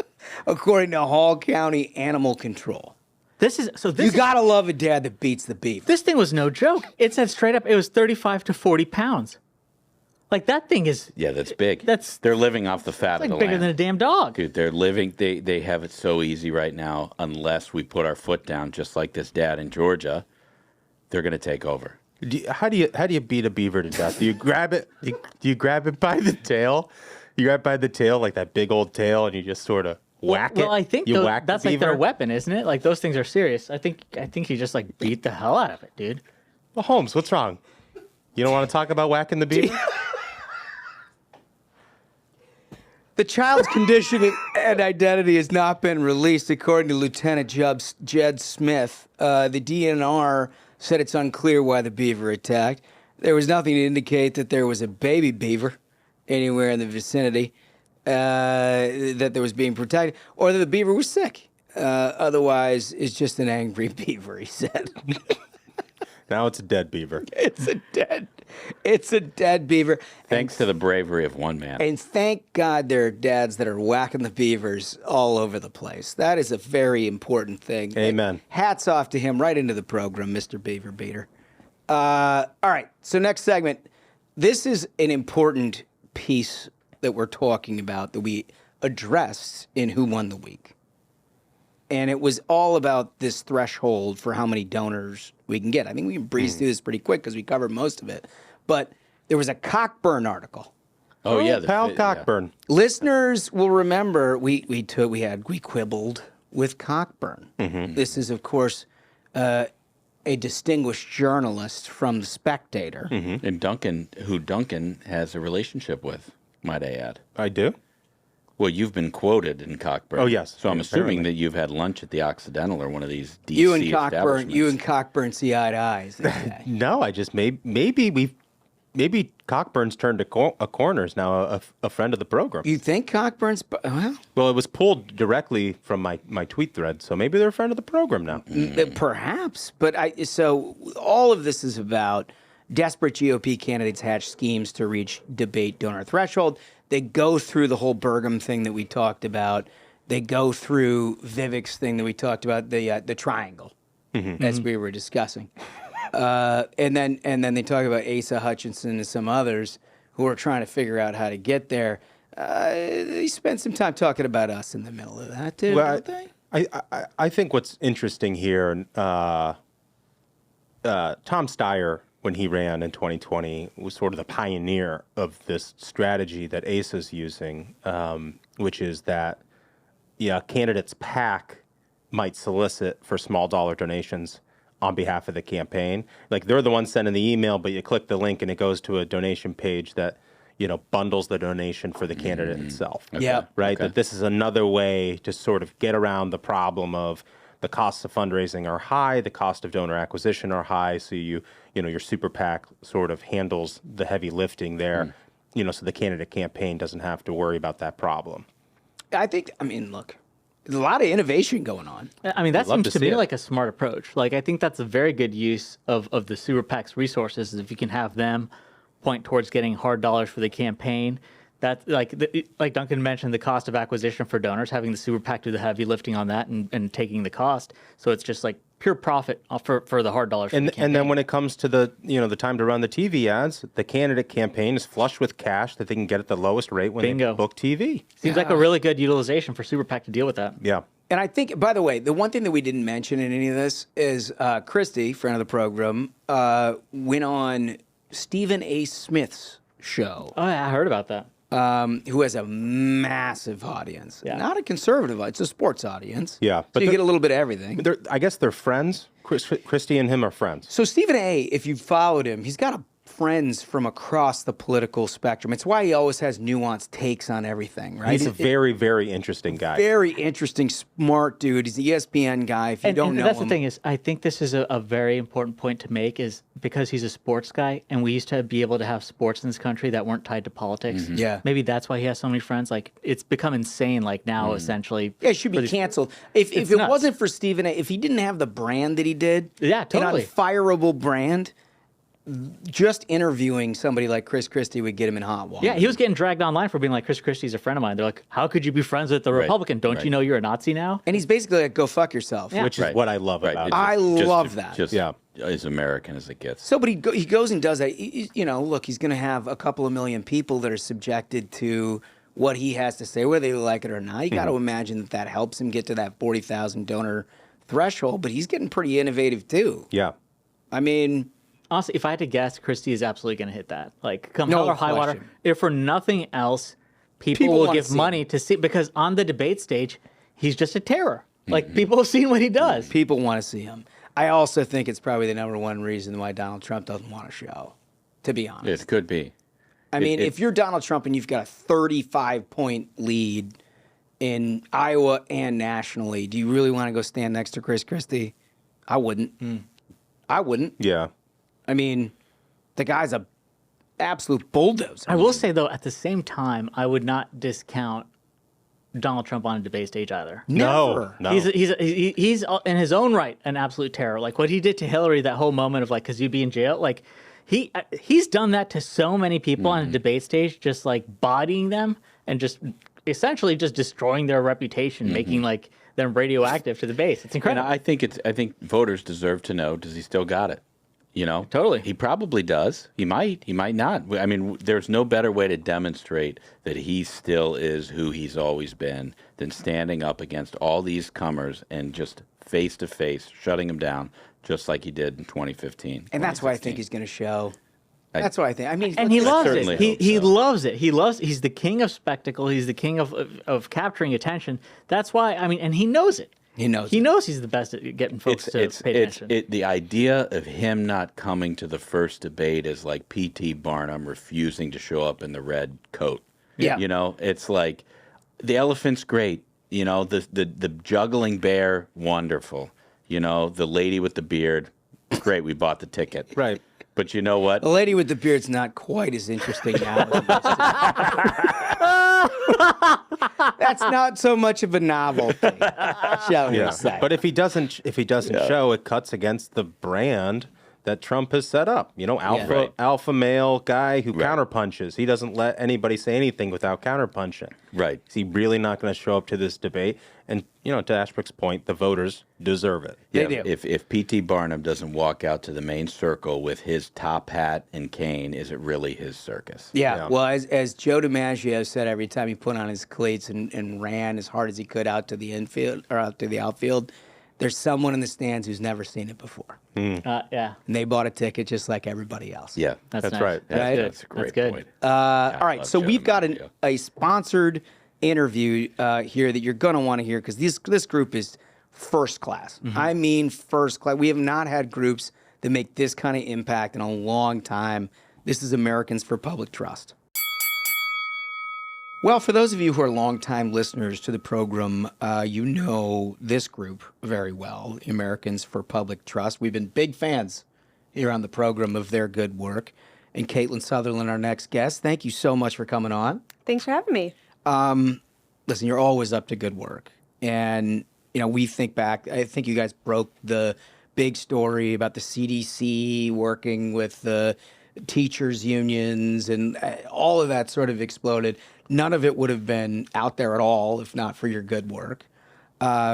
According to Hall County Animal Control. You gotta love a dad that beats the beaver. This thing was no joke. It said straight up it was 35 to 40 pounds. Like, that thing is Yeah, that's big. That's they're living off the fat like of the bigger land. than a damn dog. Dude, they're living. They have it so easy right now. Unless we put our foot down, just like this dad in Georgia, they're gonna take over. How do you beat a beaver to death? Do you grab it? Do you grab it by the tail? You grab it by the tail, like that big old tail, and you just sort of whack it. Well, I think you whack that's the like their beaver? weapon, isn't it? Like, those things are serious. I think he just like beat the hell out of it, dude. Well, Holmes, what's wrong? You don't want to talk about whacking the beaver? The child's condition and identity has not been released, according to Lieutenant Jed Smith. The DNR said it's unclear why the beaver attacked. There was nothing to indicate that there was a baby beaver anywhere in the vicinity that was being protected, or that the beaver was sick. Otherwise, it's just an angry beaver, he said. Now it's a dead beaver. It's a dead beaver. Thanks to the bravery of one man. And thank God there are dads that are whacking the beavers all over the place. That is a very important thing. Amen. Hats off to him, right into the program, Mr. Beaver Beater. All right, so next segment. This is an important piece that we're talking about that we addressed in Who Won the Week. And it was all about this threshold for how many donors we can get. I think we can breeze through this pretty quick because we covered most of it. But there was a Cockburn article. Oh yeah, Pal Cockburn. Listeners will remember we quibbled with Cockburn. This is, of course, a distinguished journalist from The Spectator. And Duncan has a relationship with, might I add. I do? Well, you've been quoted in Cockburn. Oh, yes. So I'm Yeah, assuming apparently. that you've had lunch at the Occidental or one of these DC You and establishments. Cockburn see eye to eye. is that okay? No, I just maybe Cockburn's turned a corner, is now a friend of the program. You think Cockburn's? Well, it was pulled directly from my tweet thread, so maybe they're a friend of the program now. Perhaps, but so all of this is about desperate GOP candidates hatch schemes to reach debate donor threshold. They go through the whole Burgum thing that we talked about. They go through Vivek's thing that we talked about, the triangle, as we were discussing. And then they talk about Asa Hutchinson and some others who are trying to figure out how to get there. They spent some time talking about us in the middle of that, too, don't they? I think what's interesting here, Tom Steyer, when he ran in 2020, was sort of the pioneer of this strategy that Asa's using, which is that candidates' PAC might solicit for small dollar donations on behalf of the campaign. Like, they're the ones sending the email, but you click the link and it goes to a donation page that, bundles the donation for the candidate itself. Okay. Yeah. Right? That this is another way to sort of get around the problem of the costs of fundraising are high, the cost of donor acquisition are high, so your super PAC sort of handles the heavy lifting there, so the candidate campaign doesn't have to worry about that problem. Look, there's a lot of innovation going on. I mean, that seems to me like a smart approach. Like, I think that's a very good use of the super PAC's resources, is if you can have them point towards getting hard dollars for the campaign. That's like Duncan mentioned, the cost of acquisition for donors, having the super PAC do the heavy lifting on that and taking the cost. So it's just like pure profit for the hard dollars for the campaign. And then when it comes to the time to run the TV ads, the candidate campaign is flush with cash that they can get at the lowest rate when they book TV. Seems like a really good utilization for super PAC to deal with that. Yeah. And I think, by the way, the one thing that we didn't mention in any of this is Christy, friend of the program, went on Stephen A. Smith's show. Oh, yeah, I heard about that. Who has a massive audience. Yeah. Not a conservative, it's a sports audience. Yeah. But so you get a little bit of everything. I guess they're friends. Christy and him are friends. So Stephen A., if you've followed him, he's got friends from across the political spectrum. It's why he always has nuanced takes on everything, right? He's a very, very interesting guy. Very interesting, smart dude. He's an ESPN guy. If you don't know that's him. the thing is, I think this is a very important point to make, is because he's a sports guy, and we used to be able to have sports in this country that weren't tied to politics. Yeah. Maybe that's why he has so many friends. Like, it's become insane, like, now, essentially. Yeah, it should be canceled. If it wasn't for Stephen A., if he didn't have the brand that he did, yeah, totally, an unfireable brand, just interviewing somebody like Chris Christie would get him in hot water. Yeah, he was getting dragged online for being like, Chris Christie's a friend of mine. They're like, how could you be friends with the Republican? Don't you know you're a Nazi now? And he's basically like, go fuck yourself. Yeah. Which is what I love about it. I love that. Just as American as it gets. So, but he goes and does that. Look, he's going to have a couple of million people that are subjected to what he has to say, whether they like it or not. You got to imagine that helps him get to that 40,000 donor threshold, but he's getting pretty innovative too. Yeah. I mean, honestly, if I had to guess, Christie is absolutely going to hit that. Like, come hell or high water, if for nothing else, people will give money to see, because on the debate stage, he's just a terror. Like, people have seen what he does. People want to see him. I also think it's probably the number one reason why Donald Trump doesn't want to show, to be honest. It could be. I mean, if you're Donald Trump and you've got a 35-point lead in Iowa and nationally, do you really want to go stand next to Chris Christie? I wouldn't. I wouldn't. Yeah. I mean, the guy's a absolute bulldozer. I will say, though, at the same time, I would not discount Donald Trump on a debate stage either. Never. No. He's in his own right an absolute terror. Like, what he did to Hillary, that whole moment of, like, because you'd be in jail, like, he's done that to so many people on a debate stage, just like bodying them and just essentially just destroying their reputation, making like them radioactive to the base. It's incredible. And I think voters deserve to know, does he still got it? Totally. He probably does. He might not. I mean, there's no better way to demonstrate that he still is who he's always been than standing up against all these comers and just face to face shutting them down, just like he did in 2015. And that's why I think he's going to show. That's what I think. I mean, and he loves it. He so. loves it. He's the king of spectacle. He's the king of capturing attention. That's why, I mean, and he knows it. He knows. He knows he's the best at getting folks to pay attention. The idea of him not coming to the first debate is like P.T. Barnum refusing to show up in the red coat. Yeah. You know, it's like the elephant's great. You know, the juggling bear, wonderful. You know, the lady with the beard, great. We bought the ticket. Right. But you know what? The lady with the beard's not quite as interesting now. That's not so much of a novelty, shall we say? But if he doesn't show, it cuts against the brand that Trump has set up. You know, alpha male guy who counterpunches. He doesn't let anybody say anything without counterpunching. Right. Is he really not going to show up to this debate? And, you know, to Ashbrook's point, the voters deserve it. Yeah, they do. If P.T. Barnum doesn't walk out to the main circle with his top hat and cane, is it really his circus? Yeah. Well, as Joe DiMaggio said, every time he put on his cleats and ran as hard as he could out to the infield or out to the outfield, there's someone in the stands who's never seen it before. Yeah. And they bought a ticket just like everybody else. Yeah, That's nice. right. That's a great point. All right, so we've got a sponsored interview here that you're going to want to hear because this group is first class. I mean first class. We have not had groups that make this kind of impact in a long time. This is Americans for Public Trust. Well, for those of you who are longtime listeners to the program, you know this group very well, Americans for Public Trust. We've been big fans here on the program of their good work. And Caitlin Sutherland, our next guest, thank you so much for coming on. Thanks for having me. Listen, you're always up to good work. And, you know, we think back, I think you guys broke the big story about the CDC working with the teachers' unions and all of that sort of exploded. None of it would have been out there at all if not for your good work.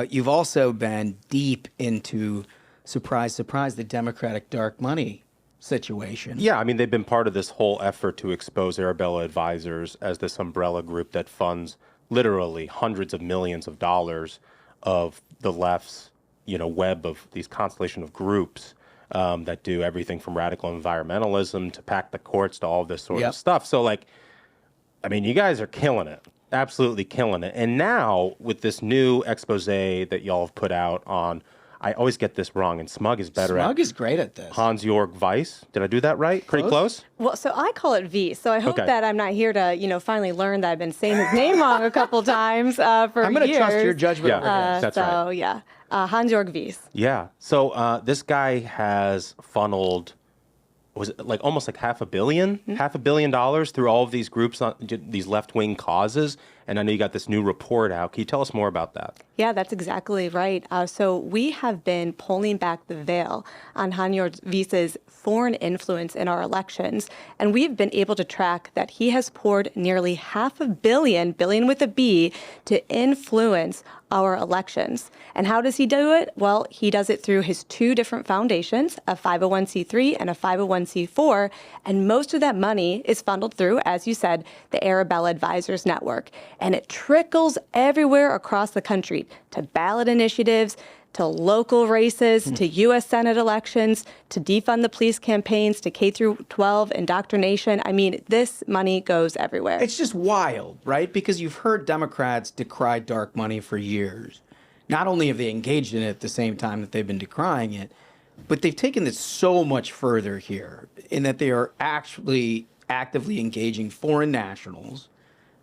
You've also been deep into, surprise, surprise, the Democratic dark money situation. Yeah, I mean, they've been part of this whole effort to expose Arabella Advisors as this umbrella group that funds literally hundreds of millions of dollars of the left's, you know, web of these constellation of groups that do everything from radical environmentalism to pack the courts to all this sort of stuff. So, like, I mean, you guys are killing it, absolutely killing it. And now with this new expose that y'all have put out on, I always get this wrong, and Smug is better at Smug is great at this. Hans-Jörg Weiss. Did I do that right? Pretty close? Well, so I call it V. So I hope Okay. that I'm not here to, you know, finally learn that I've been saying his name wrong a couple times for I'm going to years. trust your judgment. That's right. So, yeah. Hans-Jörg Weiss. Yeah. So this guy has funneled, was it like almost like $500 million through all of these groups, on these left-wing causes. And I know you got this new report out. Can you tell us more about that? Yeah, that's exactly right. So we have been pulling back the veil on Hans-Jörg Wyss's foreign influence in our elections, and we've been able to track that he has poured nearly $500 million, billion with a B, to influence our elections. And how does he do it? Well, he does it through his two different foundations, a 501c3 and a 501c4, and most of that money is funneled through, as you said, the Arabella Advisors Network. And it trickles everywhere across the country to ballot initiatives, to local races, to U.S. Senate elections, to defund the police campaigns, to K through 12 indoctrination. I mean, this money goes everywhere. It's just wild, right? Because you've heard Democrats decry dark money for years. Not only have they engaged in it at the same time that they've been decrying it, but they've taken this so much further here in that they are actually actively engaging foreign nationals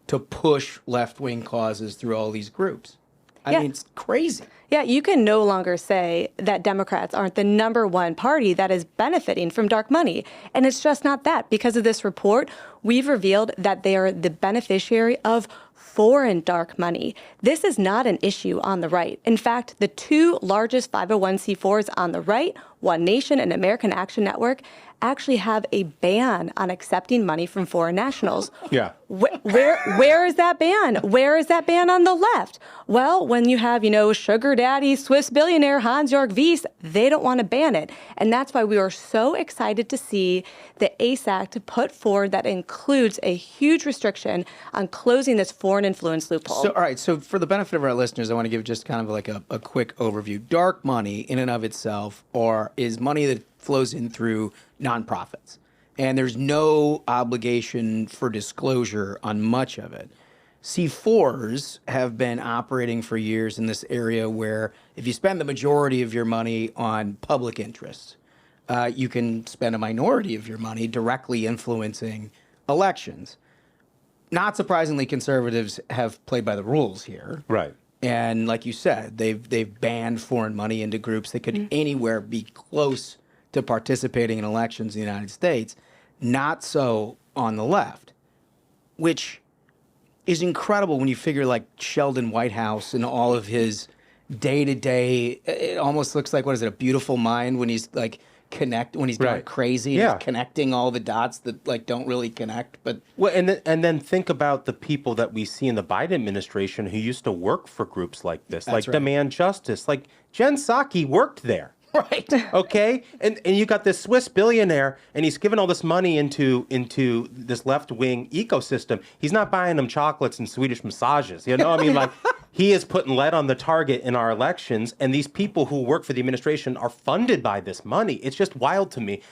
to push left-wing causes through all these groups. I mean, it's crazy. Yeah, you can no longer say that Democrats aren't the number one party that is benefiting from dark money. And it's just not that. Because of this report, we've revealed that they are the beneficiary of foreign dark money. This is not an issue on the right. In fact, the two largest 501c4s on the right, One Nation and American Action Network, actually have a ban on accepting money from foreign nationals. Yeah. Where is that ban? Where is that ban on the left? Well, when you have, you know, sugar daddy, Swiss billionaire Hans-Jörg Wyss, they don't want to ban it. And that's why we are so excited to see the ACE Act put forward that includes a huge restriction on closing this foreign influence loophole. So, all right, so for the benefit of our listeners, I want to give just kind of like a quick overview. Dark money in and of itself is money that flows in through nonprofits. And there's no obligation for disclosure on much of it. C4s have been operating for years in this area where if you spend the majority of your money on public interests, you can spend a minority of your money directly influencing elections. Not surprisingly, conservatives have played by the rules here. Right. And like you said, they've banned foreign money into groups that could anywhere be close to participating in elections in the United States. Not so on the left, which is incredible when you figure like Sheldon Whitehouse and all of his day-to-day, it almost looks like, what is it, A Beautiful Mind, when he's like when he's going crazy and he's connecting all the dots that like don't really connect. But and then think about the people that we see in the Biden administration who used to work for groups like this, like Demand Justice, like Jen Psaki worked there. Right. Okay. And you got this Swiss billionaire, and he's giving all this money into this left wing ecosystem. He's not buying them chocolates and Swedish massages. You know, I mean, like, he is putting lead on the target in our elections, and these people who work for the administration are funded by this money. It's just wild to me.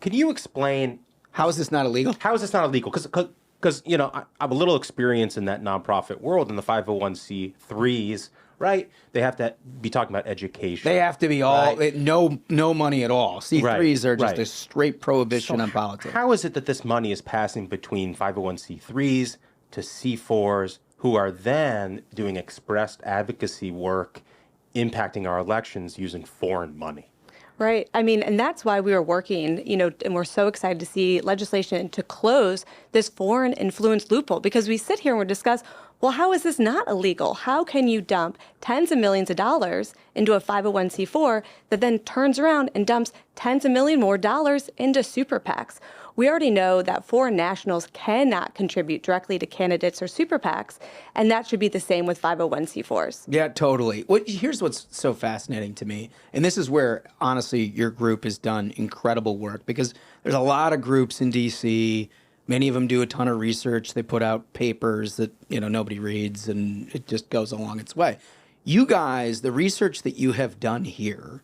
Can you explain? How is this not illegal? How is this not illegal? Because you know, I have a little experience in that nonprofit world, in the 501c3s. Right? They have to be talking about education. They have to be all no money at all. C3s are just a straight prohibition on politics. How is it that this money is passing between 501c3s to C4s, who are then doing expressed advocacy work, impacting our elections using foreign money? Right. I mean, and that's why we were working, you know, and we're so excited to see legislation to close this foreign influence loophole, because we sit here and we discuss, well, how is this not illegal? How can you dump tens of millions of dollars into a 501c4 that then turns around and dumps tens of million more dollars into super PACs? We already know that foreign nationals cannot contribute directly to candidates or super PACs, and that should be the same with 501c4s. Yeah, totally. Here's what's so fascinating to me, and this is where, honestly, your group has done incredible work, because there's a lot of groups in D.C., many of them do a ton of research. They put out papers that, you know, nobody reads, and it just goes along its way. You guys, the research that you have done here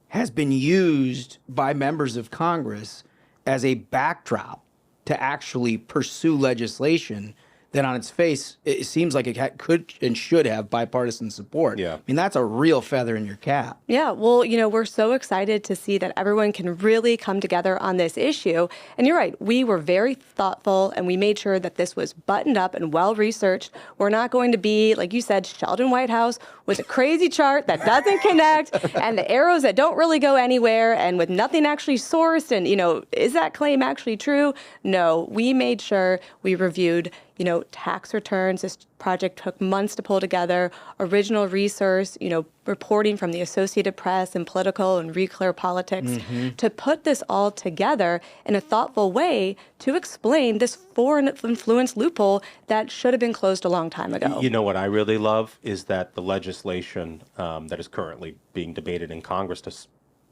has been used by members of Congress as a backdrop to actually pursue legislation that on its face, it seems like it could and should have bipartisan support. Yeah. I mean, that's a real feather in your cap. Yeah, well, you know, we're so excited to see that everyone can really come together on this issue. And you're right, we were very thoughtful, and we made sure that this was buttoned up and well-researched. We're not going to be, like you said, Sheldon Whitehouse with a crazy chart that doesn't connect and the arrows that don't really go anywhere, and with nothing actually sourced. And, you know, is that claim actually true? No, we made sure we reviewed, you know, tax returns. This project took months to pull together, original research, you know, reporting from the Associated Press and Political and Reclear Politics, to put this all together in a thoughtful way to explain this foreign influence loophole that should have been closed a long time ago. You know what I really love is that the legislation that is currently being debated in Congress to,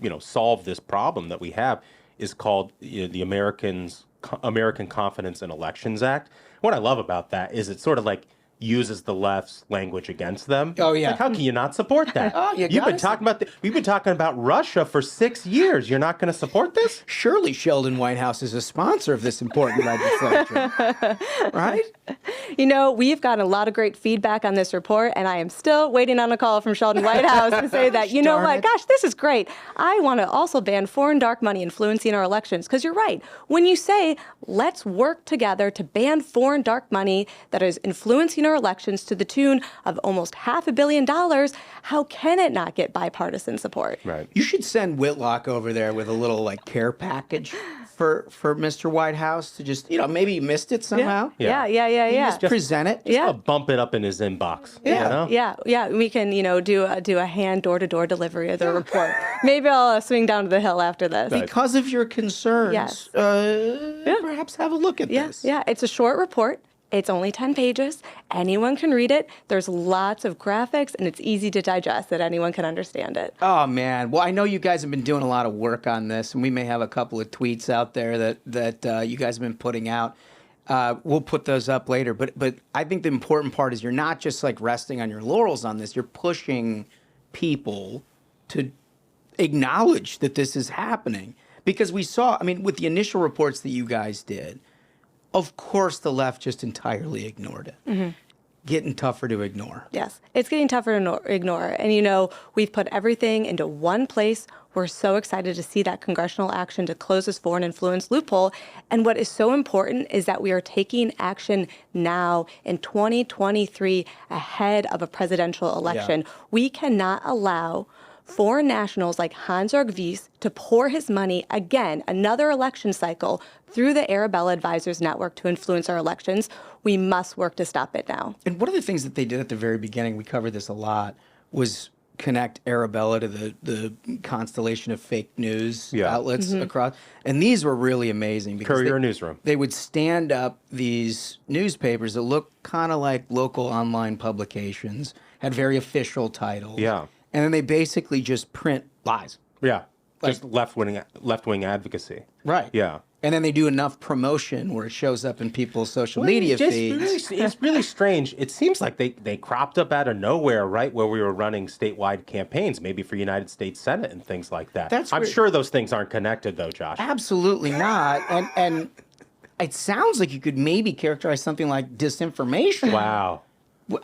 you know, solve this problem that we have is called, you know, the American Confidence in Elections Act. What I love about that is it sort of like uses the left's language against them. Oh, yeah. Like, how can you not support that? We've been talking about Russia for 6 years. You're not going to support this? Surely Sheldon Whitehouse is a sponsor of this important legislation, right? You know, we've gotten a lot of great feedback on this report, and I am still waiting on a call from Sheldon Whitehouse to say that, you know what, gosh, this is great. I want to also ban foreign dark money influencing our elections, because you're right. When you say, let's work together to ban foreign dark money that is influencing our elections to the tune of almost $500 million, how can it not get bipartisan support? Right. You should send Whitlock over there with a little like care package for Mr. Whitehouse to just, you know, maybe he missed it somehow. Yeah. Just present it. Just bump it up in his inbox. Yeah. You know? Yeah. We can, you know, do a hand door-to-door delivery of the report. Maybe I'll swing down to the Hill after this. Because of your concerns, perhaps have a look at this. Yeah, it's a short report. It's only 10 pages. Anyone can read it. There's lots of graphics, and it's easy to digest that anyone can understand it. Oh, man. Well, I know you guys have been doing a lot of work on this, and we may have a couple of tweets out there that you guys have been putting out. We'll put those up later. But I think the important part is you're not just like resting on your laurels on this. You're pushing people to acknowledge that this is happening. Because we saw, I mean, with the initial reports that you guys did, of course, the left just entirely ignored it. getting tougher to ignore. Yes, it's getting tougher to ignore. And, we've put everything into one place. We're so excited to see that congressional action to close this foreign influence loophole. And what is so important is that we are taking action now in 2023 ahead of a presidential election. Yeah. We cannot allow foreign nationals like Hans-Jörg Wyss to pour his money again, another election cycle, through the Arabella Advisors Network to influence our elections. We must work to stop it now. And one of the things that they did at the very beginning, we covered this a lot, was connect Arabella to the constellation of fake news outlets across. And these were really amazing. Because Courier Newsroom. They would stand up these newspapers that looked kind of like local online publications, had very official titles. Yeah. And then they basically just print lies. Yeah. Just left-wing advocacy. Right. Yeah. And then they do enough promotion where it shows up in people's social media feeds. It's really strange. It seems like they cropped up out of nowhere right where we were running statewide campaigns, maybe for United States Senate and things like that. I'm sure those things aren't connected, though, Josh. Absolutely not. And it sounds like you could maybe characterize something like disinformation. Wow.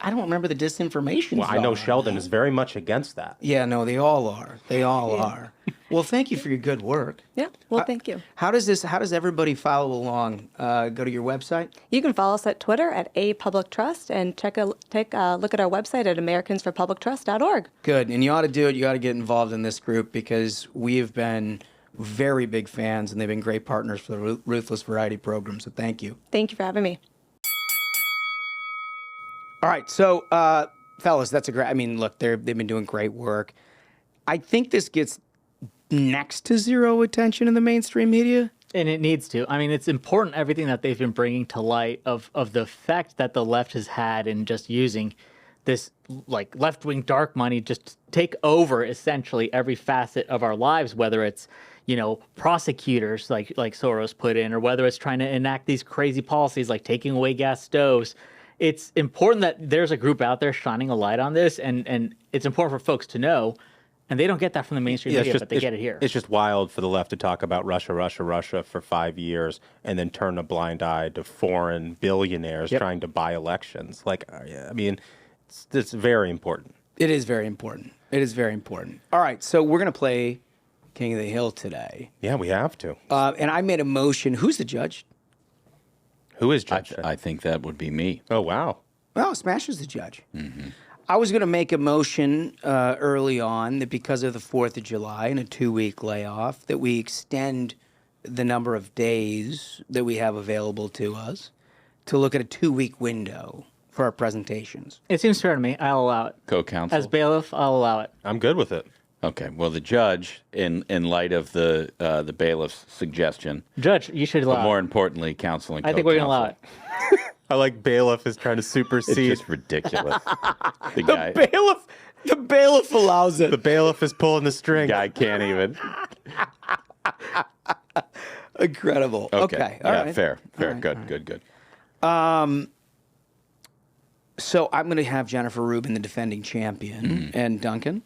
I don't remember the disinformation. Well, I know Sheldon is very much against that. Yeah, no, they all are. They all are. Well, thank you for your good work. Yeah, well, thank you. How does everybody follow along? Go to your website? You can follow us at Twitter at @apublictrust and take a look at our website at americansforpublictrust.org. Good, and you ought to do it. You ought to get involved in this group because we have been very big fans, and they've been great partners for the Ruthless Variety program, so thank you. Thank you for having me. All right, so fellas, that's a great. I mean, look, they've been doing great work. I think this gets next to zero attention in the mainstream media. And it needs to. I mean, it's important, everything that they've been bringing to light of the effect that the left has had in just using this like left-wing dark money just to take over essentially every facet of our lives, whether it's, prosecutors like Soros put in, or whether it's trying to enact these crazy policies like taking away gas stoves. It's important that there's a group out there shining a light on this, and it's important for folks to know. And they don't get that from the mainstream media, but they get it here. It's just wild for the left to talk about Russia for 5 years and then turn a blind eye to foreign billionaires trying to buy elections. I mean, it's very important. It is very important. It is very important. All right, so we're going to play King of the Hill today. Yeah, we have to. And I made a motion. Who's the judge? Who is judge? I think that would be me. Oh, wow. Well, Smash is the judge. Mm-hmm. I was going to make a motion early on that because of the 4th of July and a 2-week layoff, that we extend the number of days that we have available to us to look at a 2-week window for our presentations. It seems fair to me. I'll allow it. Co-counsel? As bailiff, I'll allow it. I'm good with it. Okay. Well, the judge, in light of the bailiff's suggestion, Judge, you should allow. But more importantly, counsel and co-counsel. I think we're going to allow it. I like bailiff is trying to supersede. It's just ridiculous. The bailiff allows it. The bailiff is pulling the string. Guy can't even. Incredible. Okay. All right. Fair. Right. Good. So I'm going to have Jennifer Rubin, the defending champion, and Duncan.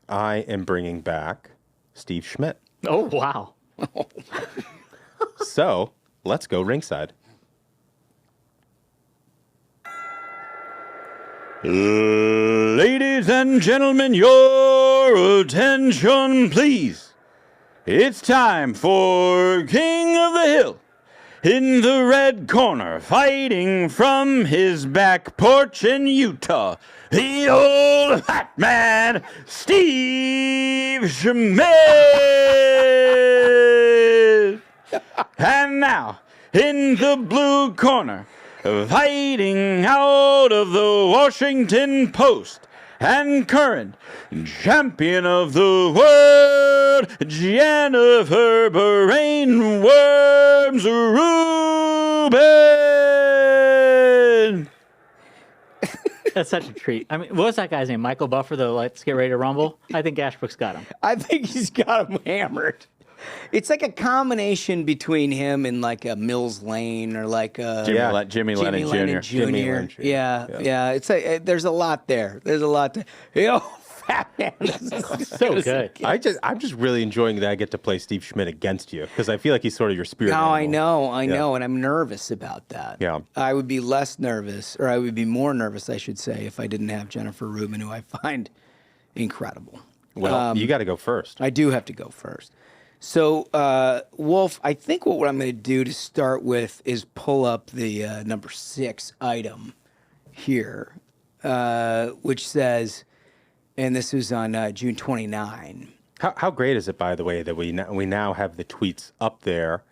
I am bringing back Steve Schmidt. Oh, wow. So let's go ringside. Ladies and gentlemen, your attention, please. It's time for King of the Hill. In the red corner, fighting from his back porch in Utah, the old hot man, Steve Schmidt. And now, in the blue corner, fighting out of the Washington Post and current champion of the world, Jennifer Brainworms Rubin. That's such a treat. I mean, what was that guy's name? Michael Buffer, the Let's Get Ready to Rumble? I think Ashbrook's got him. I think he's got him hammered. It's like a combination between him and like a Mills Lane or like a Jimmy Lennon Jr. Yeah. It's there's a lot there. There's a lot there. Yo, Batman. So good. I'm just really enjoying that I get to play Steve Schmidt against you because I feel like he's sort of your spirit. No, I animal. know, Yeah. and I'm nervous about that. Yeah. I would be less nervous, or I would be more nervous, I should say, if I didn't have Jennifer Rubin, who I find incredible. Well, you got to go first. I do have to go first. So, Wolf, I think what I'm going to do to start with is pull up the number 6 item here, which says, and this was on June 29. How great is it, by the way, that we now have the tweets up there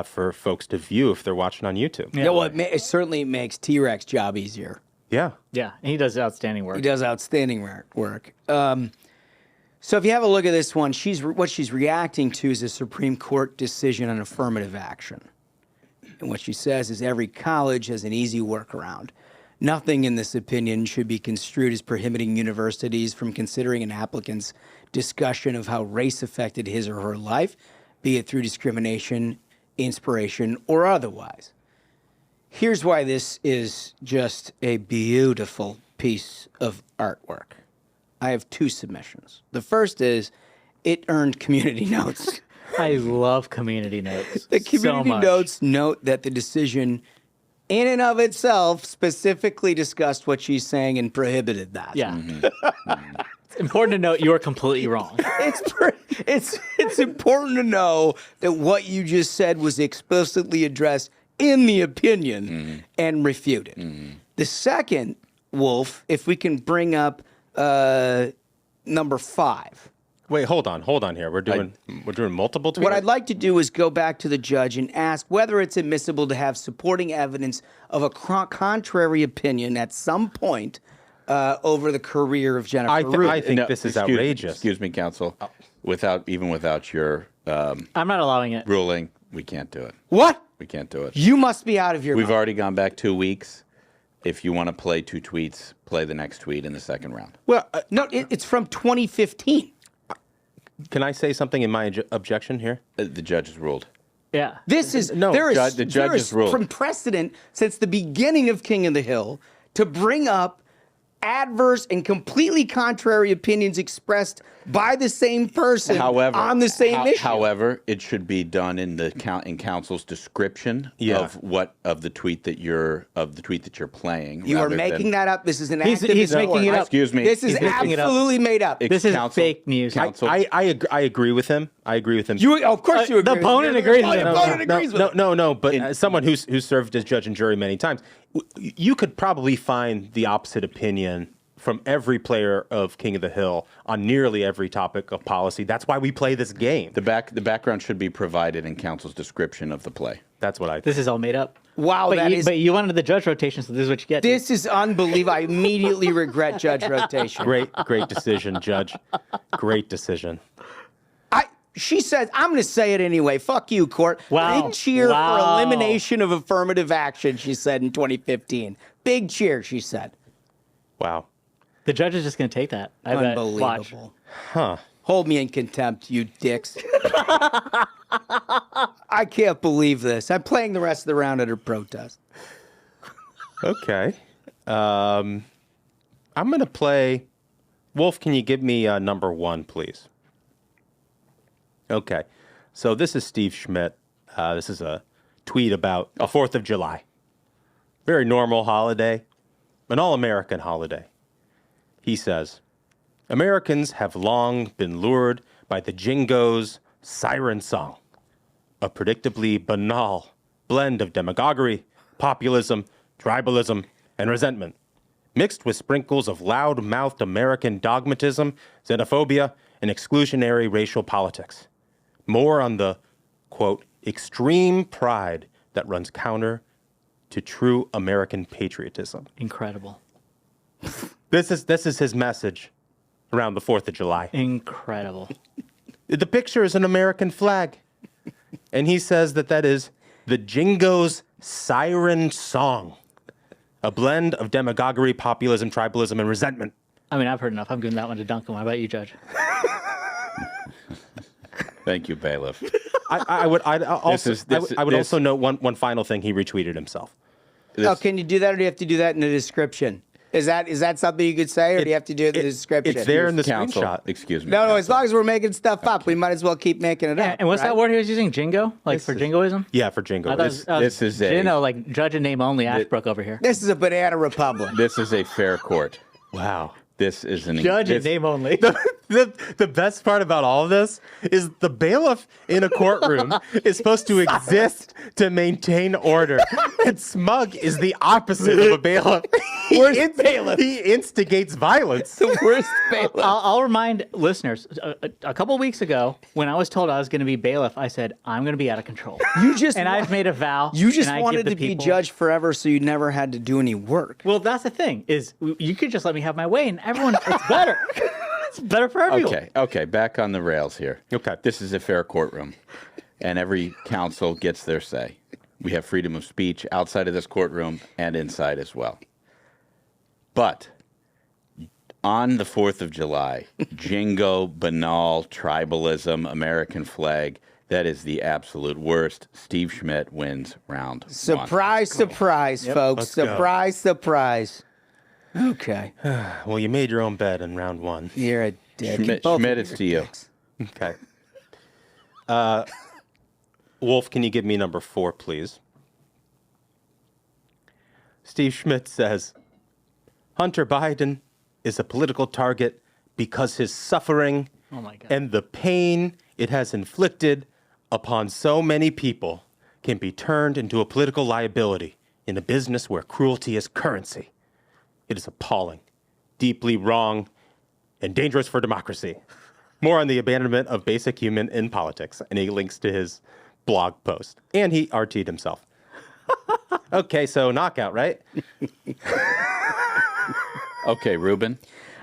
for folks to view if they're watching on YouTube? Yeah, well, it certainly makes T-Rex job easier. Yeah. Yeah, and he does outstanding work. He does outstanding work. So if you have a look at this one, what she's reacting to is a Supreme Court decision on affirmative action. And what she says is every college has an easy workaround. Nothing in this opinion should be construed as prohibiting universities from considering an applicant's discussion of how race affected his or her life, be it through discrimination, inspiration, or otherwise. Here's why this is just a beautiful piece of artwork. I have 2 submissions. The first is it earned community notes. I love community notes. The community notes note that the decision in and of itself specifically discussed what she's saying and prohibited that. Yeah. It's important to note you are completely wrong. It's important to know that what you just said was explicitly addressed in the opinion and refuted. The second, Wolf, if we can bring up number 5. Wait, hold on here. We're doing multiple tweets. What I'd like to do is go back to the judge and ask whether it's admissible to have supporting evidence of a contrary opinion at some point over the career of Jennifer Rubin. I think this is outrageous. Excuse me, counsel. Without your I'm not allowing it. ruling, we can't do it. What? We can't do it. You must be out of your We've mind. already gone back 2 weeks. If you want to play 2 tweets, play the next tweet in the second round. Well, no, it's from 2015. Can I say something in my objection here? The judge has ruled. Yeah. This is No, the judge has ruled. From precedent since the beginning of King of the Hill to bring up adverse and completely contrary opinions expressed by the same person on the same issue. However, it should be done in counsel's description of the tweet that you're playing. You are making that up. This is an He's making it up. Excuse me. This is absolutely made up. This is fake news. I agree with him. I agree with him. Of course you agree. The opponent agrees with him. The opponent agrees with him. No. But as someone who's served as judge and jury many times, you could probably find the opposite opinion from every player of King of the Hill on nearly every topic of policy. That's why we play this game. The background should be provided in counsel's description of the play. That's what I think. This is all made up. Wow, but you wanted the judge rotation, so this is what you get. This is unbelievable. I immediately regret judge rotation. Great decision, Judge. Great decision. She says, I'm going to say it anyway. Fuck you, court. Wow. Big cheer for elimination of affirmative action, she said in 2015. Big cheer, she said. Wow. The judge is just going to take that. I bet. Unbelievable. Watch. Huh. Hold me in contempt, you dicks. I can't believe this. I'm playing the rest of the round under protest. Okay. I'm going to play... Wolf, can you give me number 1, please? Okay. So this is Steve Schmidt. This is a tweet about the 4th of July. Very normal holiday. An all-American holiday. He says, Americans have long been lured by the Jingo's siren song, a predictably banal blend of demagoguery, populism, tribalism, and resentment, mixed with sprinkles of loud-mouthed American dogmatism, xenophobia, and exclusionary racial politics. More on the, quote, extreme pride that runs counter to true American patriotism. Incredible. This is his message around the 4th of July. Incredible. The picture is an American flag. And he says that is the Jingo's siren song, a blend of demagoguery, populism, tribalism, and resentment. I mean, I've heard enough. I'm giving that one to Duncan. How about you, Judge? Thank you, bailiff. I would also note one final thing. He retweeted himself. Can you do that, or do you have to do that in the description? Is that something you could say, or do you have to do the description? It's there in the Counsel, screenshot. excuse me. No, as long as we're making stuff up, we might as well keep making it up. And what's right? that word he was using? Jingo? Like for jingoism? Yeah, for jingo. I thought This is a like judge and name only Ashbrook over here. This is a banana republic. this is a fair court. Wow. This is an Judge and name only. The best part about all of this is the bailiff in a courtroom is supposed to exist to maintain order. And Smug is the opposite of a bailiff. Worst bailiff. He instigates violence. The worst bailiff. I'll remind listeners, a couple weeks ago, when I was told I was going to be bailiff, I said, I'm going to be out of control. I've made a vow. You just and I wanted give to the be people- judge forever so you never had to do any work. Well, that's the thing, is you could just let me have my way, and everyone, it's better. It's better for everyone. Okay, back on the rails here. Okay. This is a fair courtroom, and every counsel gets their say. We have freedom of speech outside of this courtroom and inside as well. But on the 4th of July, jingo, banal, tribalism, American flag, that is the absolute worst. Steve Schmidt wins round one. Surprise, folks. Let's go. Surprise. Okay. Well, you made your own bed in round one. You're a dick. Schmidt, it's to you. Okay. Wolf, can you give me number 4, please? Steve Schmidt says, Hunter Biden is a political target because his suffering and the pain it has inflicted upon so many people can be turned into a political liability in a business where cruelty is currency. It is appalling, deeply wrong, and dangerous for democracy. More on the abandonment of basic human in politics. And he links to his blog post. And he RT'd himself. Okay, so knockout, right? Okay, Ruben.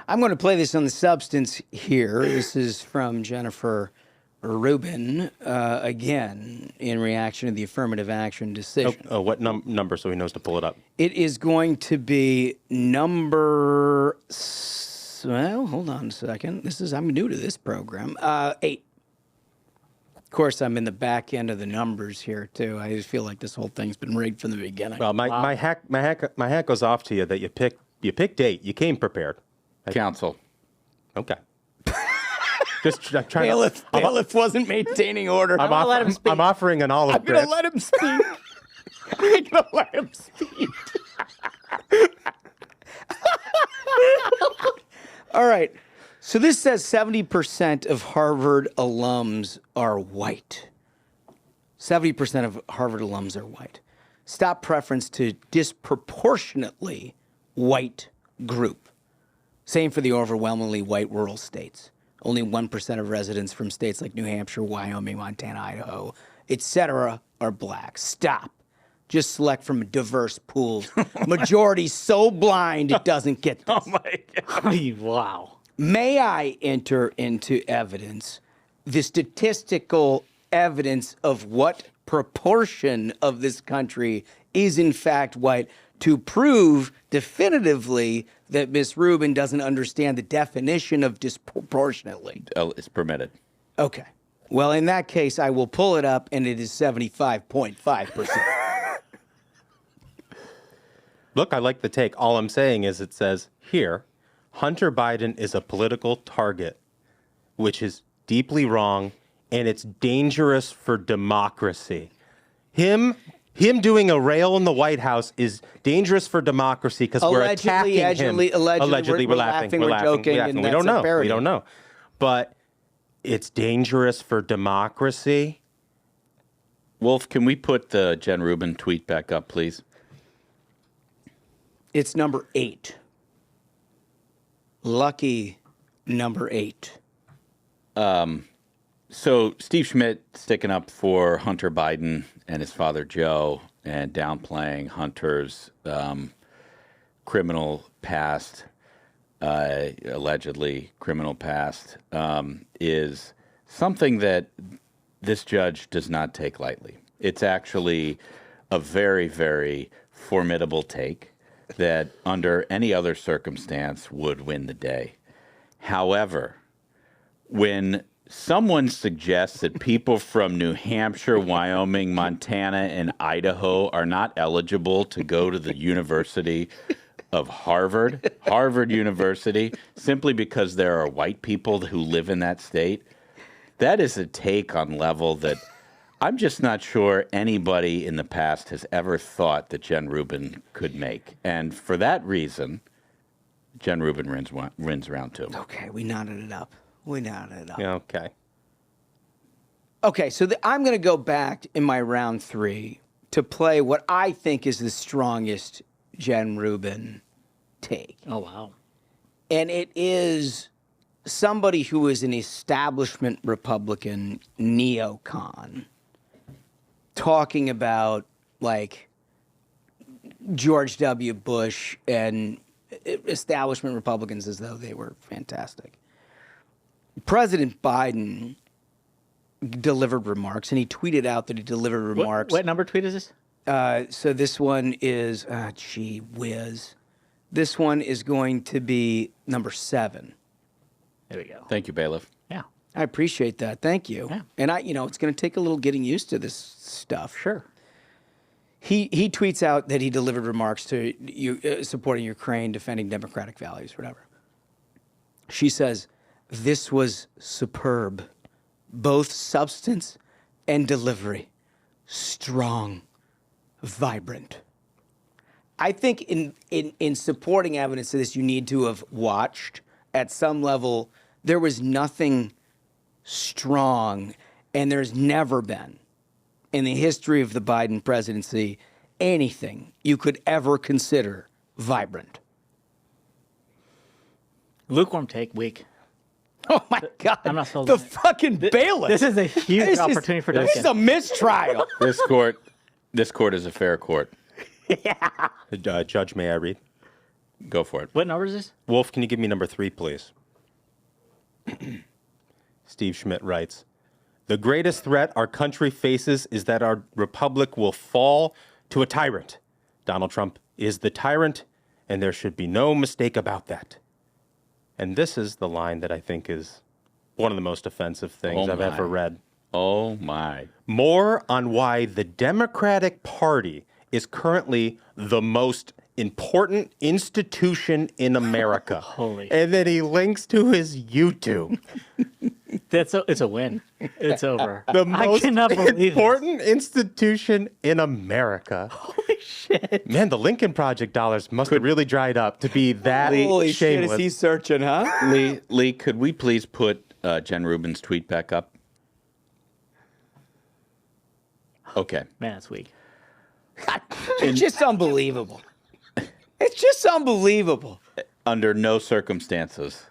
I'm going to play this on the substance here. This is from Jennifer Rubin, again, in reaction to the affirmative action decision. What number so he knows to pull it up? It is going to be number, well, hold on a second. I'm new to this program. 8. Of course, I'm in the back end of the numbers here, too. I just feel like this whole thing's been rigged from the beginning. Well, my hat goes off to you that you picked 8. You came prepared. Counsel. Okay. Just trying Bailiff wasn't maintaining order. I'm offering an olive I'm going to let him speak. I'm going to let him speak. All right. So this says 70% of Harvard alums are white. 70% of Harvard alums are white. Stop preference to disproportionately white group. Same for the overwhelmingly white rural states. Only 1% of residents from states like New Hampshire, Wyoming, Montana, Idaho, etc. are black. Stop. Just select from a diverse pool. Majority so blind it doesn't get this. Oh my God. Wow. May I enter into evidence the statistical evidence of what proportion of this country is in fact white to prove definitively that Ms. Rubin doesn't understand the definition of disproportionately? It's permitted. Okay. Well, in that case, I will pull it up, and it is 75.5%. Look, I like the take. All I'm saying is it says here, Hunter Biden is a political target, which is deeply wrong, and it's dangerous for democracy. Him doing a rail in the White House is dangerous for democracy because we're attacking him. Allegedly, we're laughing, we're joking, and we don't know. that's a parody. We don't know. But it's dangerous for democracy. Wolf, can we put the Jen Rubin tweet back up, please? It's number 8. Lucky number 8. So Steve Schmidt sticking up for Hunter Biden and his father Joe and downplaying Hunter's criminal past, allegedly criminal past, is something that this judge does not take lightly. It's actually a very, very formidable take that under any other circumstance would win the day. However, when someone suggests that people from New Hampshire, Wyoming, Montana, and Idaho are not eligible to go to the University of Harvard University, simply because there are white people who live in that state. That is a take on level that I'm just not sure anybody in the past has ever thought that Jen Rubin could make. And for that reason, Jen Rubin wins round 2. Okay, we knotted it up. Yeah, okay. Okay, so I'm going to go back in my round 3 to play what I think is the strongest Jen Rubin take. Oh, wow. And it is somebody who is an establishment Republican neocon talking about, like, George W. Bush and establishment Republicans as though they were fantastic. President Biden delivered remarks, and he tweeted out that he delivered remarks. What number tweet is this? So this one is, gee whiz. This one is going to be number 7. There we go. Thank you, Bailiff. Yeah. I appreciate that. Thank you. Yeah. And it's going to take a little getting used to this stuff. Sure. He tweets out that he delivered remarks to you supporting Ukraine, defending democratic values, whatever. She says, "This was superb, both substance and delivery, strong, vibrant." I think in supporting evidence of this, you need to have watched at some level. There was nothing strong, and there's never been in the history of the Biden presidency anything you could ever consider vibrant. Lukewarm take, weak. Oh my God! I'm not sold the on it. fucking bailiff. This is a huge opportunity for Duncan. This is a mistrial. This court is a fair court. Yeah. Judge, may I read? Go for it. What number is this? Wolf, can you give me number 3, please? Steve Schmidt writes, "The greatest threat our country faces is that our republic will fall to a tyrant. Donald Trump is the tyrant, and there should be no mistake about that." And this is the line that I think is one of the most offensive things I've ever read. Oh, my. More on why the Democratic Party is currently the most important institution in America. Holy. And then he links to his YouTube. It's a win. It's over. The most I cannot believe important institution in America. Holy shit. Man, the Lincoln Project dollars must have really dried up to be that Holy shameless. shit, is he searching, huh? Lee, could we please put Jen Rubin's tweet back up? Okay. Man, that's weak. It's just unbelievable. It's just unbelievable. Under no circumstances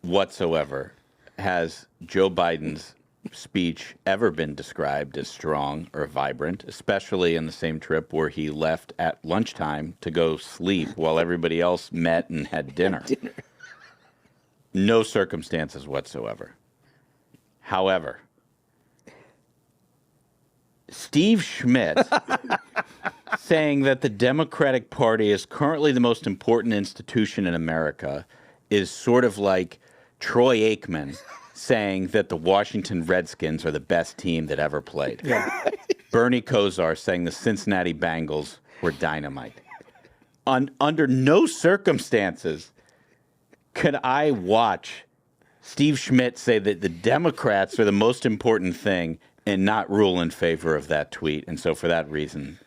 whatsoever has Joe Biden's speech ever been described as strong or vibrant, especially in the same trip where he left at lunchtime to go sleep while everybody else met and had dinner. No circumstances whatsoever. However, Steve Schmidt saying that the Democratic Party is currently the most important institution in America is sort of like Troy Aikman saying that the Washington Redskins are the best team that ever played. Yeah. Bernie Kosar saying the Cincinnati Bengals were dynamite. Under no circumstances could I watch Steve Schmidt say that the Democrats are the most important thing and not rule in favor of that tweet. And so for that reason,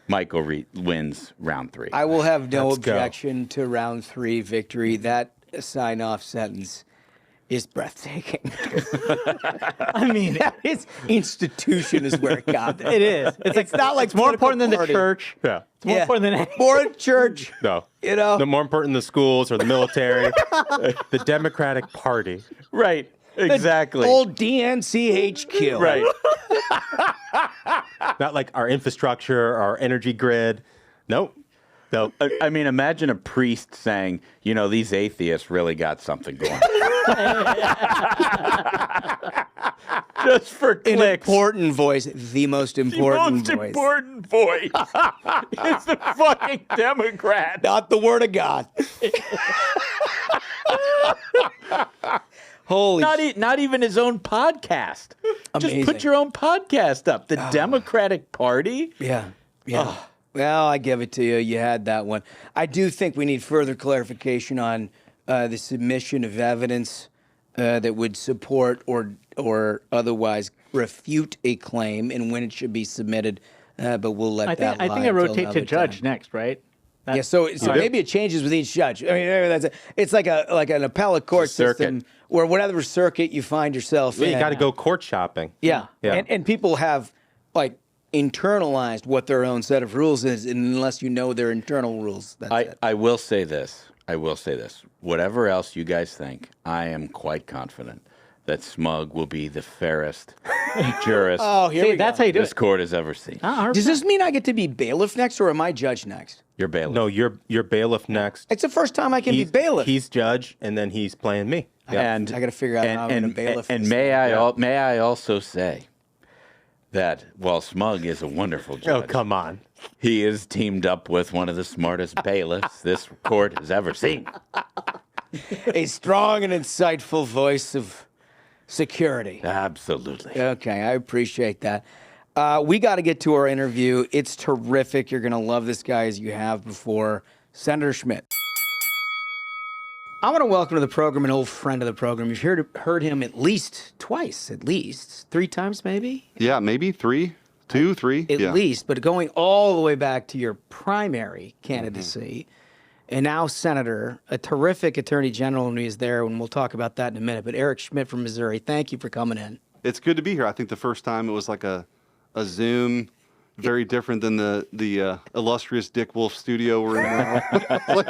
Michael wins round 3. I will have no objection to round 3 victory. That sign-off sentence is breathtaking. I mean, its institution is where it got there. It is. It's not like it's more important than the church. Yeah. It's more important than more church. No. You know, the more important the schools or the military, the Democratic Party. Right. Exactly. The old DNCHQ. Right. Not like our infrastructure, our energy grid. Nope. Nope. I mean, imagine a priest saying, you know, these atheists really got something going. Just for clicks. An important voice. The most important voice. The most important voice is the fucking Democrat. Not the word of God. Holy not even his own podcast. Amazing. Just put your own podcast up. The Democratic Party? Yeah. Yeah. Well, I give it to you. You had that one. I do think we need further clarification on the submission of evidence that would support or otherwise refute a claim and when it should be submitted. But we'll let that lie. I think I until rotate to another judge time. next, right? Yeah, so maybe it changes with each judge. I mean, it's like an appellate court system where whatever circuit you find yourself in. You got to go court shopping. Yeah. And people have like internalized what their own set of rules is, and unless you know their internal rules, that's it. I will say this. Whatever else you guys think, I am quite confident that Smug will be the fairest jurist that's how you do this court has ever seen. Does this mean I get to be bailiff next, or am I judge next? You're bailiff. No, you're bailiff next. It's the first time I can be bailiff. He's judge, and then he's playing me. And I got to figure out how I'm going to bailiff. And may I also say that while Smug is a wonderful judge, oh come on, he is teamed up with one of the smartest bailiffs this court has ever seen. A strong and insightful voice of security. Absolutely. Okay, I appreciate that. We got to get to our interview. It's terrific. You're going to love this guy as you have before. Senator Schmidt. I want to welcome to the program an old friend of the program. You've heard him at least twice, 3 times maybe? Yeah, maybe 3, 2, 3. At least, but going all the way back to your primary candidacy. And now Senator, a terrific Attorney General when he was there, and we'll talk about that in a minute. But Eric Schmidt from Missouri, thank you for coming in. It's good to be here. I think the first time it was like a Zoom, very different than the illustrious Dick Wolf studio we're in now. Like,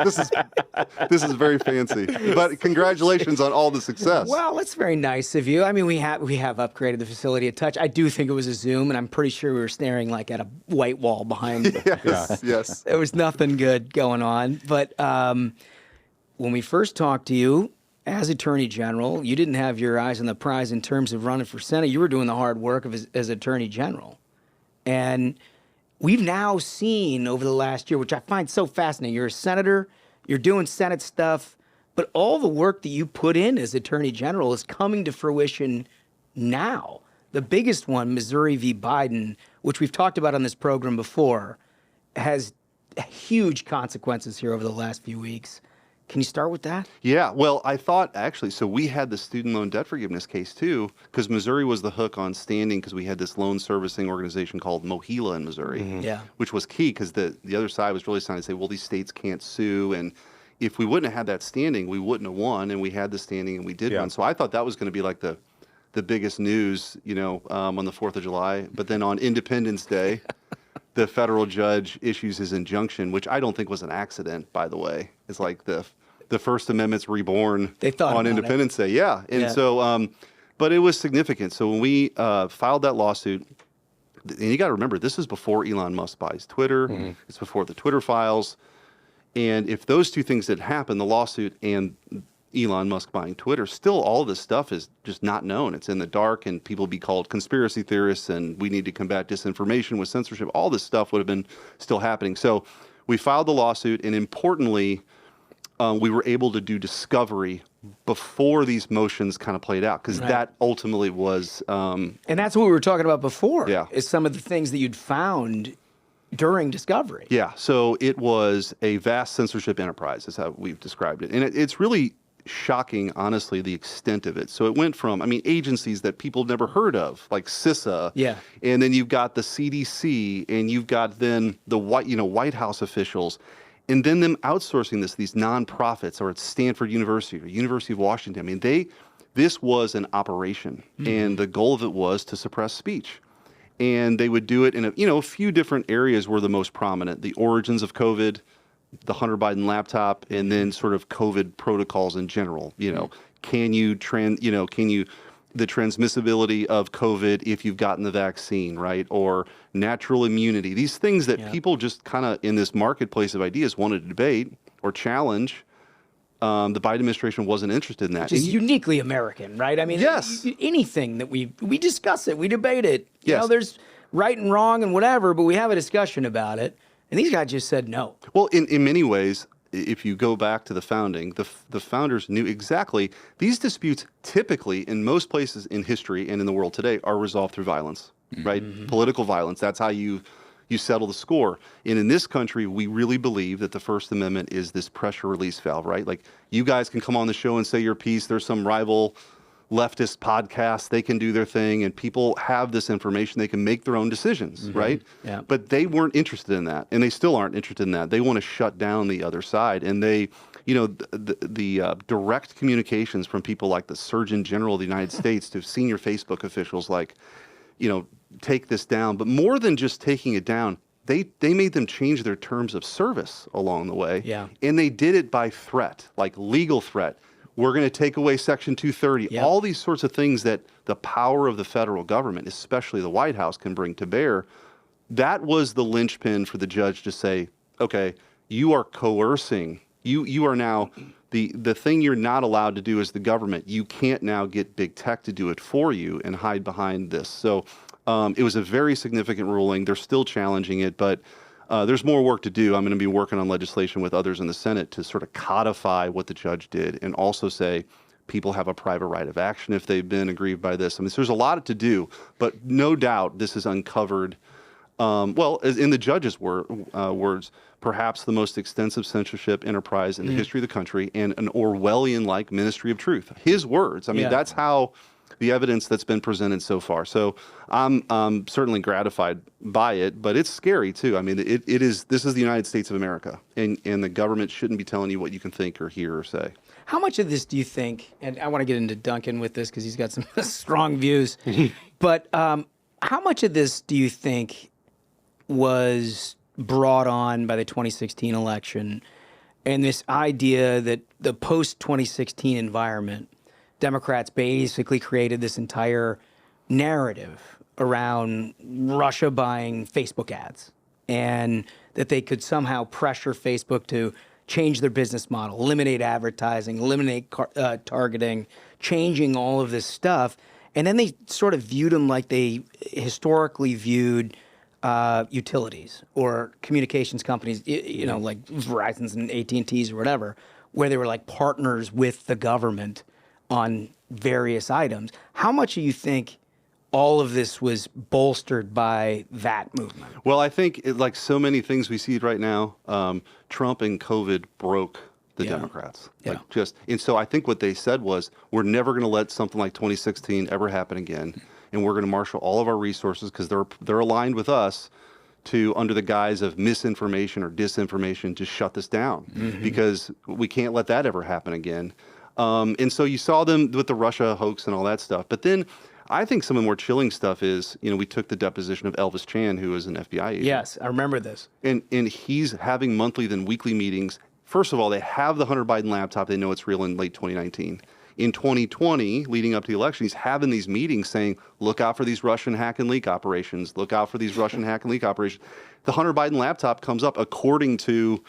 this is very fancy. But congratulations on all the success. Well, that's very nice of you. I mean, we have upgraded the facility a touch. I do think it was a Zoom, and I'm pretty sure we were staring like at a white wall behind. Yes. There was nothing good going on. But when we first talked to you as Attorney General, you didn't have your eyes on the prize in terms of running for Senate. You were doing the hard work as Attorney General. And we've now seen over the last year, which I find so fascinating, you're a senator, you're doing Senate stuff, but all the work that you put in as Attorney General is coming to fruition now. The biggest one, Missouri v. Biden, which we've talked about on this program before, has huge consequences here over the last few weeks. Can you start with that? Yeah, well, I thought actually, so we had the student loan debt forgiveness case too, because Missouri was the hook on standing because we had this loan servicing organization called MOHELA in Missouri, which was key because the other side was really trying to say, well, these states can't sue. And if we wouldn't have had that standing, we wouldn't have won. And we had the standing and we did win. So I thought that was going to be like the biggest news, on the 4th of July. But then on Independence Day, the federal judge issues his injunction, which I don't think was an accident, by the way. It's like the First Amendment's reborn on Independence Day. Yeah. And so, but it was significant. So when we filed that lawsuit, and you got to remember, this is before Elon Musk buys Twitter. It's before the Twitter files. And if those two things had happened, the lawsuit and Elon Musk buying Twitter, still all of this stuff is just not known. It's in the dark, and people be called conspiracy theorists, and we need to combat disinformation with censorship. All this stuff would have been still happening. So we filed the lawsuit, and importantly, we were able to do discovery before these motions kind of played out, because that ultimately was... and that's what we were talking about before, is some of the things that you'd found during discovery. Yeah, so it was a vast censorship enterprise, is how we've described it. And it's really shocking, honestly, the extent of it. So it went from, agencies that people never heard of, like CISA, and then you've got the CDC, and you've got then the White House officials, and then them outsourcing these nonprofits, or at Stanford University or University of Washington. This was an operation, and the goal of it was to suppress speech. And they would do it in a few different areas were the most prominent: the origins of COVID, the Hunter Biden laptop, and then sort of COVID protocols in general. The transmissibility of COVID if you've gotten the vaccine, right? Or natural immunity. These things that people just kind of in this marketplace of ideas wanted to debate or challenge. The Biden administration wasn't interested in that. Which is uniquely American, right? Anything that we discuss it, we debate it. You know, there's right and wrong and whatever, but we have a discussion about it. And these guys just said no. Well, in many ways, if you go back to the founding, the founders knew exactly these disputes typically in most places in history and in the world today are resolved through violence, right? Political violence. That's how you you settle the score. And in this country, we really believe that the First Amendment is this pressure release valve, right? Like, you guys can come on the show and say your piece. There's some rival leftist podcasts, they can do their thing, and people have this information. They can make their own decisions, right? Yeah. But they weren't interested in that, and they still aren't interested in that. They want to shut down the other side, and they, you know, the direct communications from people like the Surgeon General of the United States to senior Facebook officials, like, you know, take this down. But more than just taking it down, they made them change their terms of service along the way. Yeah. And they did it by threat, like legal threat. We're going to take away Section 230. Yep. All these sorts of things that the power of the federal government, especially the White House, can bring to bear. That was the linchpin for the judge to say, okay, you are coercing. You are now, the thing you're not allowed to do as the government, you can't now get big tech to do it for you and hide behind this. So it was a very significant ruling. They're still challenging it, but there's more work to do. I'm going to be working on legislation with others in the Senate to sort of codify what the judge did and also say people have a private right of action if they've been aggrieved by this. I mean, so there's a lot to do, but no doubt this has uncovered, well, as in the judge's words, perhaps the most extensive censorship enterprise in the history of the country and an Orwellian-like ministry of truth. His words. I mean, that's how the evidence that's been presented so far. So I'm certainly gratified by it, but it's scary too. I mean, this is the United States of America, and the government shouldn't be telling you what you can think or hear or say. How much of this do you think, and I want to get into Duncan with this because he's got some strong views, but how much of this do you think was brought on by the 2016 election and this idea that the post-2016 environment, Democrats basically created this entire narrative around Russia buying Facebook ads and that they could somehow pressure Facebook to change their business model, eliminate advertising, eliminate targeting, changing all of this stuff. And then they sort of viewed them like they historically viewed utilities or communications companies, you know, like Verizon's and AT&T's or whatever, where they were like partners with the government on various items. How much do you think all of this was bolstered by that movement? Well, I think like so many things we see right now, Trump and COVID broke the Democrats. Yeah. And so I think what they said was, we're never going to let something like 2016 ever happen again. And we're going to marshal all of our resources because they're aligned with us to, under the guise of misinformation or disinformation, to shut this down because we can't let that ever happen again. And so you saw them with the Russia hoax and all that stuff. But then I think some of the more chilling stuff is, you know, we took the deposition of Elvis Chan, who was an FBI agent. Yes, I remember this. And he's having monthly then weekly meetings. First of all, they have the Hunter Biden laptop. They know it's real in late 2019. In 2020, leading up to the election, he's having these meetings saying, look out for these Russian hack and leak operations. Look out for these Russian hack and leak operations. The Hunter Biden laptop comes up according to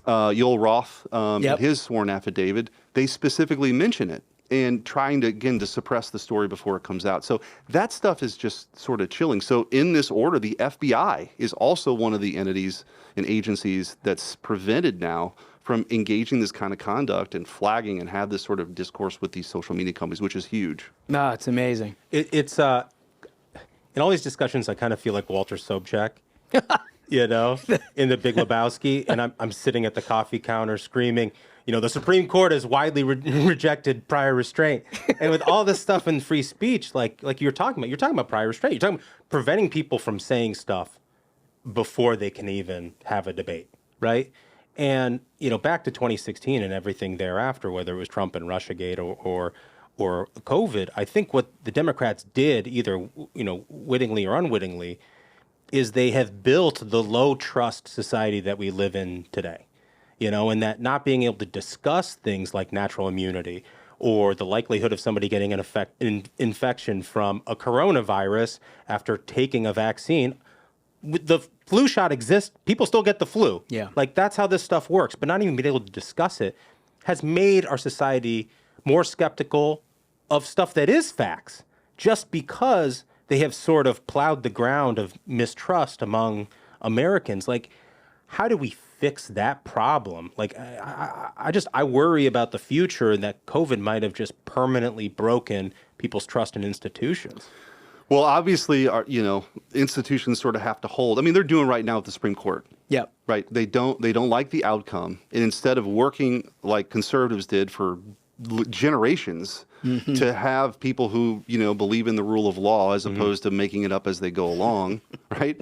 Yoel Roth in his sworn affidavit. They specifically mention it and trying to, again, to suppress the story before it comes out. So that stuff is just sort of chilling. So in this order, the FBI is also one of the entities and agencies that's prevented now from engaging this kind of conduct and flagging and have this sort of discourse with these social media companies, which is huge. No, it's amazing. It's in all these discussions, I kind of feel like Walter Sobchak, you know, in The Big Lebowski, and I'm sitting at the coffee counter screaming, you know, the Supreme Court has widely rejected prior restraint. And with all this stuff in free speech, like you're talking about prior restraint. You're talking about preventing people from saying stuff before they can even have a debate, right? And, you know, back to 2016 and everything thereafter, whether it was Trump and Russiagate or COVID, I think what the Democrats did, either, you know, wittingly or unwittingly, is they have built the low trust society that we live in today. You know, and that not being able to discuss things like natural immunity or the likelihood of somebody getting an infection from a coronavirus after taking a vaccine. The flu shot exists, people still get the flu. Yeah. Like, that's how this stuff works. But not even being able to discuss it has made our society more skeptical of stuff that is facts, just because they have sort of plowed the ground of mistrust among Americans. Like, how do we fix that problem? Like, I worry about the future and that COVID might have just permanently broken people's trust in institutions. Well, obviously, institutions sort of have to hold. I mean, they're doing right now with the Supreme Court. Yep. Right. They don't like the outcome, and instead of working like conservatives did for generations to have people who believe in the rule of law as opposed to making it up as they go along, right?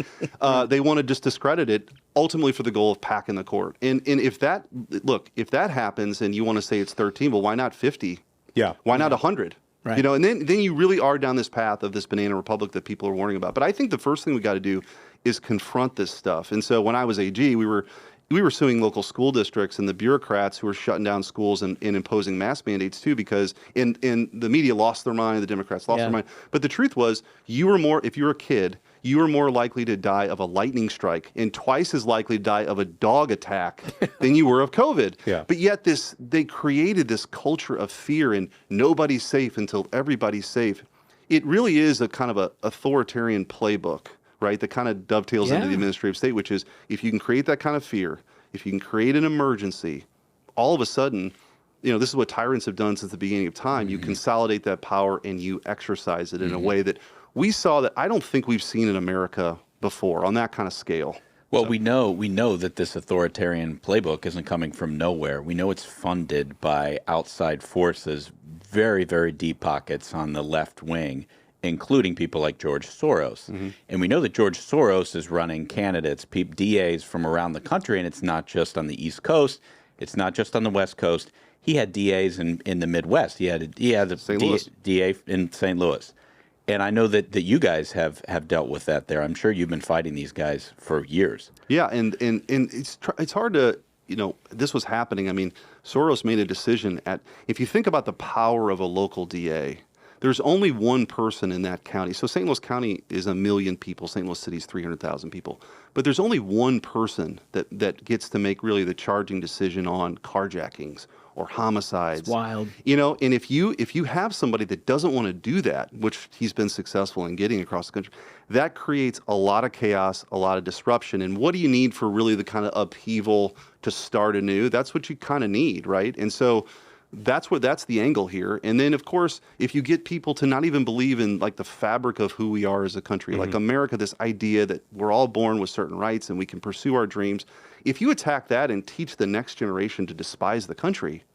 They want to just discredit it ultimately for the goal of packing the court. And if that happens and you want to say it's 13, well, why not 50? Yeah. Why not 100? Right. And then you really are down this path of this banana republic that people are warning about. But I think the first thing we got to do is confront this stuff. And so when I was AG, we were suing local school districts and the bureaucrats who were shutting down schools and imposing mask mandates too, because in the media lost their mind, the Democrats lost their mind. But the truth was, if you were a kid, you were more likely to die of a lightning strike and twice as likely to die of a dog attack than you were of COVID. Yeah. But yet they created this culture of fear and nobody's safe until everybody's safe. It really is a kind of a authoritarian playbook, right? That kind of dovetails into the administrative state, which is if you can create that kind of fear, if you can create an emergency, all of a sudden, this is what tyrants have done since the beginning of time. You consolidate that power and you exercise it in a way that we saw that I don't think we've seen in America before on that kind of scale. Well, we know that this authoritarian playbook isn't coming from nowhere. We know it's funded by outside forces, very, very deep pockets on the left wing, including people like George Soros. And we know that George Soros is running candidates, DAs from around the country, and it's not just on the East Coast. It's not just on the West Coast. He had DAs in the Midwest. He had a DA in St. Louis. And I know that you guys have dealt with that there. I'm sure you've been fighting these guys for years. Yeah, and it's hard to, this was happening. I mean, Soros made a decision if you think about the power of a local DA, there's only one person in that county. So St. Louis County is 1 million people. St. Louis City is 300,000 people. But there's only one person that gets to make really the charging decision on carjackings or homicides. It's wild. And if you have somebody that doesn't want to do that, which he's been successful in getting across the country, that creates a lot of chaos, a lot of disruption. And what do you need for really the kind of upheaval to start anew? That's what you kind of need, right? And so that's the angle here. And then, of course, if you get people to not even believe in like the fabric of who we are as a country, like America, this idea that we're all born with certain rights and we can pursue our dreams. If you attack that and teach the next generation to despise the country,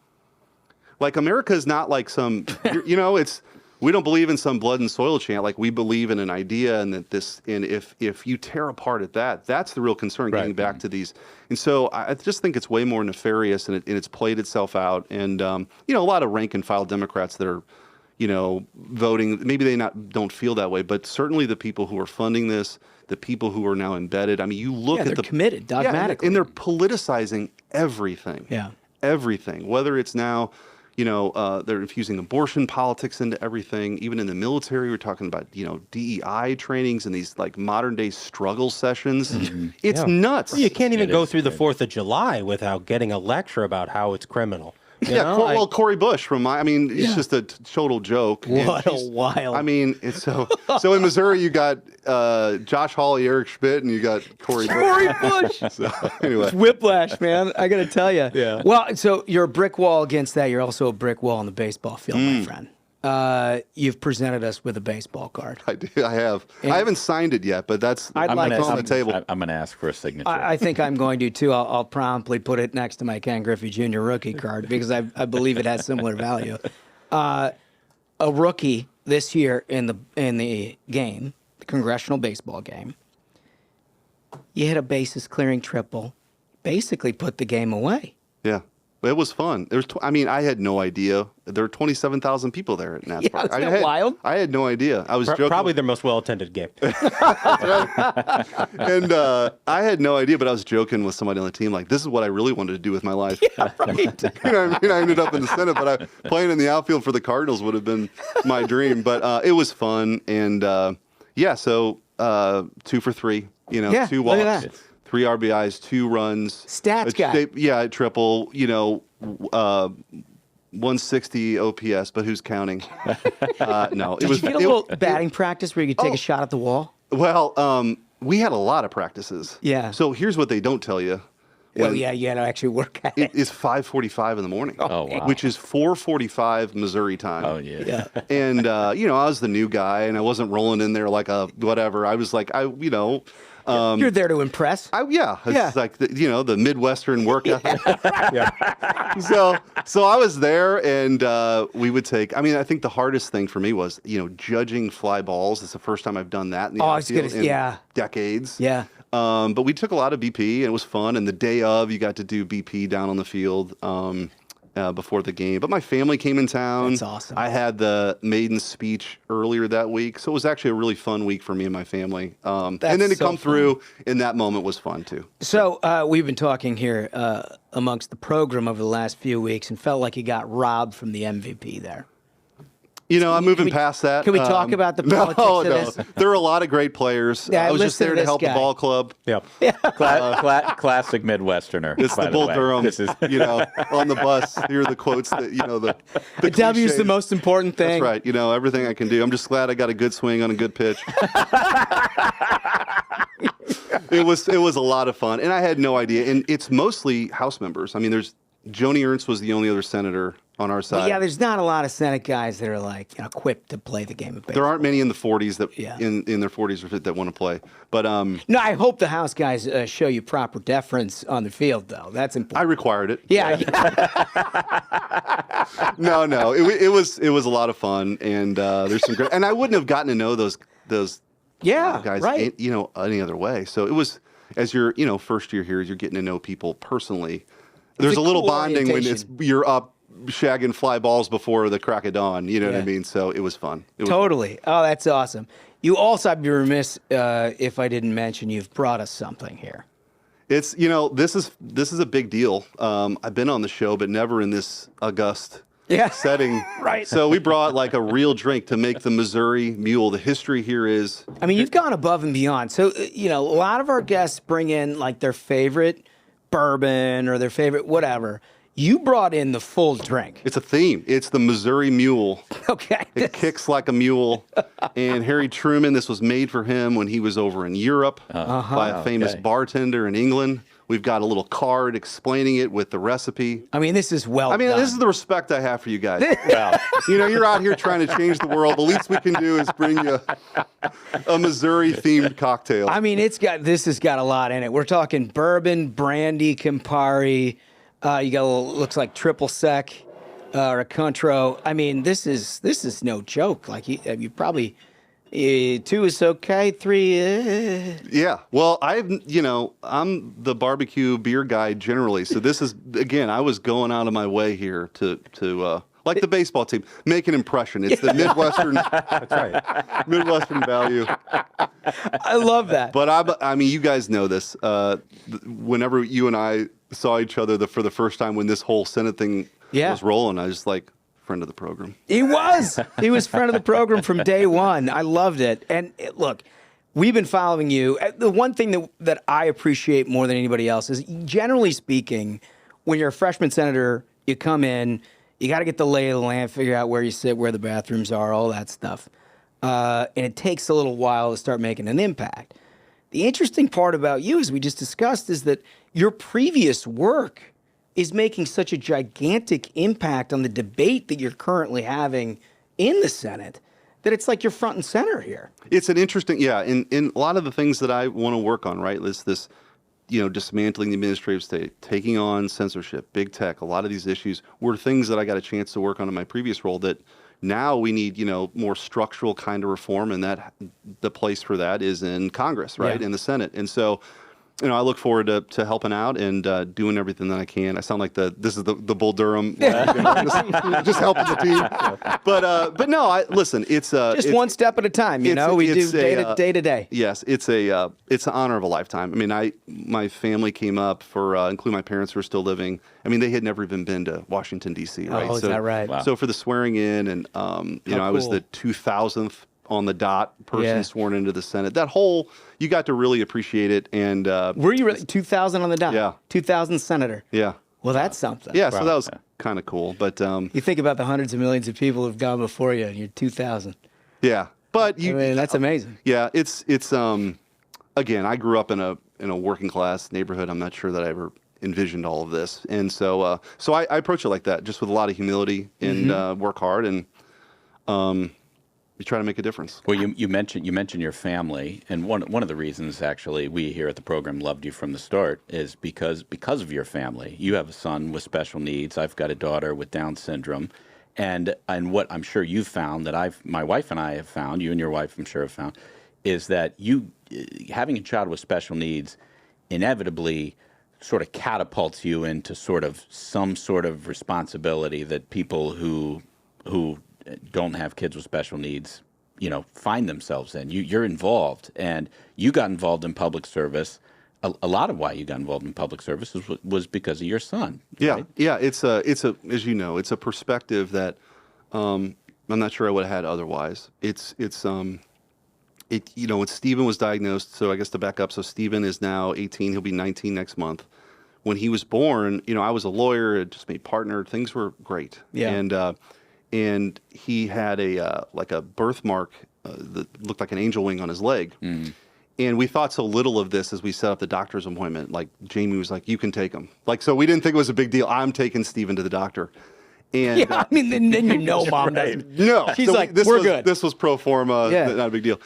like America is not like some, we don't believe in some blood and soil chant. Like we believe in an idea, and if you tear apart at that's the real concern. Getting back to these, and so I just think it's way more nefarious, and it's played itself out. And a lot of rank and file Democrats that are, voting, maybe they don't feel that way, but certainly the people who are funding this, the people who are now embedded. I mean, you look at they're committed dogmatically, and they're politicizing everything. Yeah, everything. Whether it's now. They're infusing abortion politics into everything. Even in the military, we're talking about, DEI trainings and these like modern day struggle sessions. It's nuts. Well, you can't even go through the 4th of July without getting a lecture about how it's criminal. Well, Cory Bush it's just a total joke. What a wild. I mean, it's so in Missouri you got Josh Hawley, Eric Schmidt, and you got Cory Bush. So anyway, it's whiplash, man. I got to tell you. Yeah. Well, so you're a brick wall against that. You're also a brick wall on the baseball field, my friend. You've presented us with a baseball card. I have. And I haven't signed it yet, but I'm on the table. I'm going to ask for a signature. I think I'm going to too. I'll promptly put it next to my Ken Griffey Jr. rookie card because I believe it has similar value. A rookie this year in the game, the congressional baseball game, you hit a bases clearing triple, basically put the game away. Yeah. It was fun. I had no idea. There were 27,000 people there at Nats Park. Isn't that wild? I had no idea. I was joking. Probably their most well-attended game. And I had no idea, but I was joking with somebody on the team, like, this is what I really wanted to do with my life. Yeah, right. I ended up in the Senate, but playing in the outfield for the Cardinals would have been my dream. But it was fun. And, so 2 for 3, 2 walks. 3 RBIs, 2 runs. Stats guy. Triple, 160 OPS, but who's counting? No. Did you get a little batting practice where you could take a shot at the wall? Well, we had a lot of practices. Yeah. So here's what they don't tell you. Well, yeah, you got to actually work at it. It's 5:45 in the morning. Oh, wow. Which is 4:45 Missouri time. Oh, yeah. And, you know, I was the new guy, and I wasn't rolling in there like a whatever. I was like, you're there to impress. It's like, the Midwestern work ethic. So I was there, and we would take, I think the hardest thing for me was, judging fly balls. It's the first time I've done that in the outfield in decades. Yeah. But we took a lot of BP, and it was fun. And the day of, you got to do BP down on the field before the game. But my family came in town. That's awesome. I had the maiden speech earlier that week. So it was actually a really fun week for me and my family. And then to come through in that moment was fun, too. So we've been talking here amongst the program over the last few weeks and felt like you got robbed from the MVP there. I'm moving past that. Can we talk about the politics of this? There are a lot of great players. I was just there to help the ball club. Yep. Classic Midwesterner. It's the Bull Durham. This is on the bus. Here are the quotes that the W is the most important thing. That's right. Everything I can do. I'm just glad I got a good swing on a good pitch. It was a lot of fun, and I had no idea. And it's mostly House members. There's Joni Ernst was the only other senator on our side. Well, yeah, there's not a lot of Senate guys that are equipped to play the game of baseball. There aren't many in the 40s that in their 40s that want to play. But no, I hope the House guys show you proper deference on the field, though. That's important. I required it. Yeah. No, it was a lot of fun, and there's some great. And I wouldn't have gotten to know those guys, right. Any other way. So it was, as you're first year here, you're getting to know people personally. There's a little cool bonding when you're up shagging fly balls before the crack of dawn. You know what I mean? So it was fun. Totally. Oh, that's awesome. You also, I'd be remiss if I didn't mention you've brought us something here. It's this is a big deal. I've been on the show, but never in this august setting. Right. So we brought a real drink to make the Missouri Mule. The history here is. You've gone above and beyond. So a lot of our guests bring in their favorite bourbon or their favorite whatever. You brought in the full drink. It's a theme. It's the Missouri Mule. Okay. It kicks like a mule. And Harry Truman, this was made for him when he was over in Europe by a famous bartender in England. We've got a little card explaining it with the recipe. This is done. This is the respect I have for you guys. You're out here trying to change the world. The least we can do is bring you a Missouri-themed cocktail. This has got a lot in it. We're talking bourbon, brandy, Campari. You got looks like triple sec or a Contro. This is no joke. You probably 2 is okay, 3. Yeah. Well, I'm the barbecue beer guy generally. So this is again, I was going out of my way here to like the baseball team, make an impression. It's the Midwestern. That's right. Midwestern value. I love that. But you guys know this. Whenever you and I saw each other for the first time when this whole Senate thing was rolling, I was just like, friend of the program. He was friend of the program from day one. I loved it. And look, we've been following you. The one thing that I appreciate more than anybody else is, generally speaking, when you're a freshman senator, you come in, you got to get the lay of the land, figure out where you sit, where the bathrooms are, all that stuff. And it takes a little while to start making an impact. The interesting part about you, as we just discussed, is that your previous work is making such a gigantic impact on the debate that you're currently having in the Senate that it's like you're front and center here. It's an interesting, in a lot of the things that I want to work on, right? This dismantling the administrative state, taking on censorship, big tech, a lot of these issues were things that I got a chance to work on in my previous role that now we need, more structural kind of reform, and that the place for that is in Congress, right? In the Senate. And so, I look forward to helping out and doing everything that I can. I sound like this is the Bull Durham, just helping the team. But no, listen, it's just one step at a time. We do day to day. Yes, it's an honor of a lifetime. My family came up including my parents who are still living. They had never even been to Washington D.C. Right? Oh, is that right? Wow. So for the swearing in, and I was the 2000th on the dot person sworn into the Senate. That whole, you got to really appreciate it. And were you really 2000 on the dot? Yeah. 2000 senator. Yeah. Well, that's something. Yeah. So that was kind of cool. But you think about the hundreds of millions of people who've gone before you, and you're 2000. Yeah. But that's amazing. Yeah. It's again, I grew up in a working class neighborhood. I'm not sure that I ever envisioned all of this. And so I approach it like that, just with a lot of humility and work hard and you try to make a difference. Well, you mentioned your family, and one of the reasons actually we here at the program loved you from the start is because of your family. You have a son with special needs. I've got a daughter with Down syndrome, and what I'm sure you've found that my wife and I have found, you and your wife I'm sure have found, is that you having a child with special needs inevitably sort of catapults you into some sort of responsibility that people who don't have kids with special needs, find themselves in. You're involved, and you got involved in public service. A lot of why you got involved in public service was because of your son. Yeah, right? yeah. It's a as you know, it's a perspective that I'm not sure I would have had otherwise. It's Stephen was diagnosed. So I guess to back up, so Stephen is now 18. He'll be 19 next month. When he was born, I was a lawyer, had just made partner. Things were great. Yeah. And he had a birthmark that looked like an angel wing on his leg. Mm. And we thought so little of this as we set up the doctor's appointment. Like Jamie was like, "You can take him." So we didn't think it was a big deal. I'm taking Stephen to the doctor. And then mom doesn't. No, she's like, "We're good." This was pro forma, not a big deal.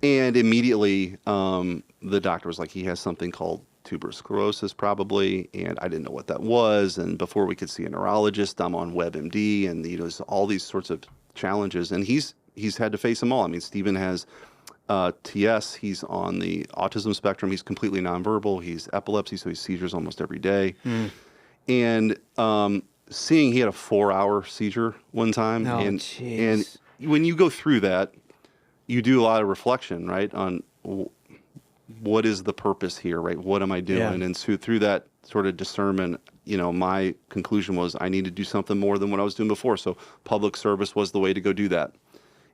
And immediately, the doctor was like, "He has something called tuberous sclerosis probably," and I didn't know what that was. And before we could see a neurologist, I'm on WebMD, and all these sorts of challenges. And he's had to face them all. I mean, Stephen has TS. He's on the autism spectrum. He's completely nonverbal. He's epilepsy, so he's seizures almost every day. Mm. And seeing he had a 4-hour seizure one time, and when you go through that, you do a lot of reflection, right, on what is the purpose here, right? What am I doing? Yeah. And so through that sort of discernment, my conclusion was I need to do something more than what I was doing before. So public service was the way to go do that.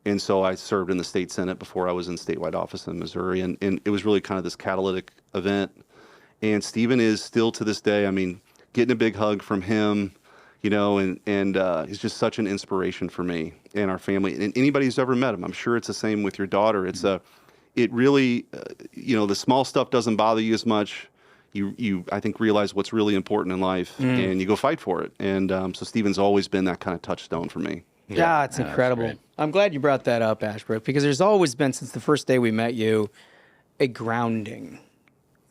And so I served in the state Senate before I was in statewide office in Missouri. And it was really kind of this catalytic event. And Stephen is still to this day, getting a big hug from him, and he's just such an inspiration for me and our family. And anybody who's ever met him, I'm sure it's the same with your daughter. It really, the small stuff doesn't bother you as much. You I think, realize what's really important in life, and you go fight for it. And so Stephen's always been that kind of touchstone for me. Yeah, it's incredible. I'm glad you brought that up, Ashbrook, because there's always been, since the first day we met you, a grounding,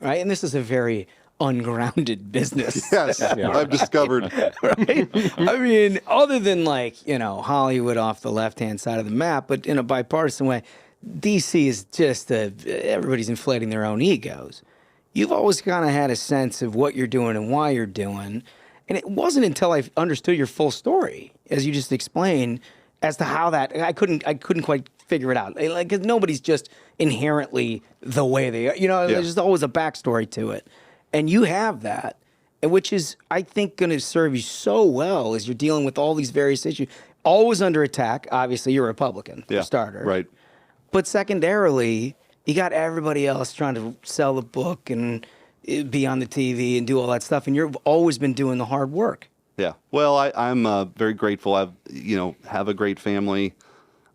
right? And this is a very ungrounded business. Yes, I've discovered. Right? Other than Hollywood off the left-hand side of the map, but in a bipartisan way, DC is just everybody's inflating their own egos. You've always kind of had a sense of what you're doing and why you're doing. And it wasn't until I understood your full story, as you just explained, as to how that I couldn't quite figure it out. Because nobody's just inherently the way they are. There's just always a backstory to it. And you have that, which is, I think, going to serve you so well as you're dealing with all these various issues. Always under attack. Obviously, you're a Republican, for starter. Right. But secondarily, you got everybody else trying to sell the book and be on the TV and do all that stuff, and you've always been doing the hard work. Yeah. Well, I'm very grateful. I've have a great family.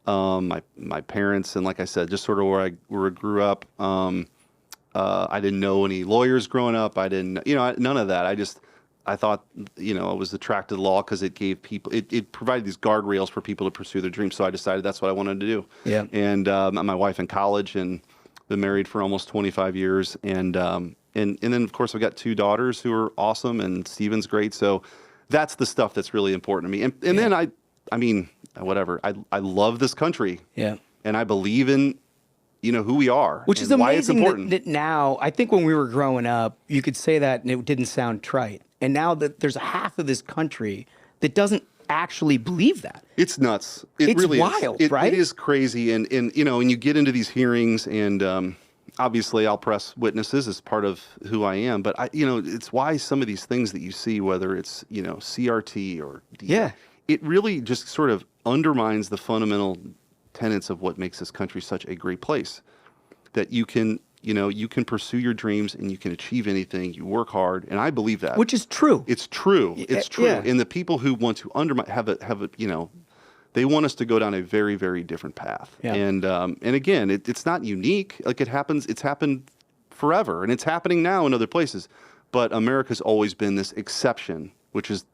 My parents, and like I said, just sort of where I grew up. I didn't know any lawyers growing up. I didn't, none of that. I thought, I was attracted to law because it gave people, it provided these guardrails for people to pursue their dreams. So I decided that's what I wanted to do. Yeah. And my wife in college, and been married for almost 25 years. And then of course I've got 2 daughters who are awesome, and Stephen's great. So that's the stuff that's really important to me. And then I love this country. Yeah. And I believe in, who we are, which is amazing that now, I think when we were growing up, you could say that and it didn't sound trite. And now that there's a half of this country that doesn't actually believe that. It's nuts. It's really wild, right? It is crazy. And and you get into these hearings, and obviously I'll press witnesses as part of who I am. But it's why some of these things that you see, whether it's, CRT or it really just sort of undermines the fundamental tenets of what makes this country such a great place. That you can pursue your dreams and you can achieve anything. You work hard, and I believe that. Which is true. It's true. It's true. Yeah. And the people who want to undermine they want us to go down a very, very different path. Yeah. And again, it's not unique. Like it's happened forever, and it's happening now in other places. but America's always been this exception, which is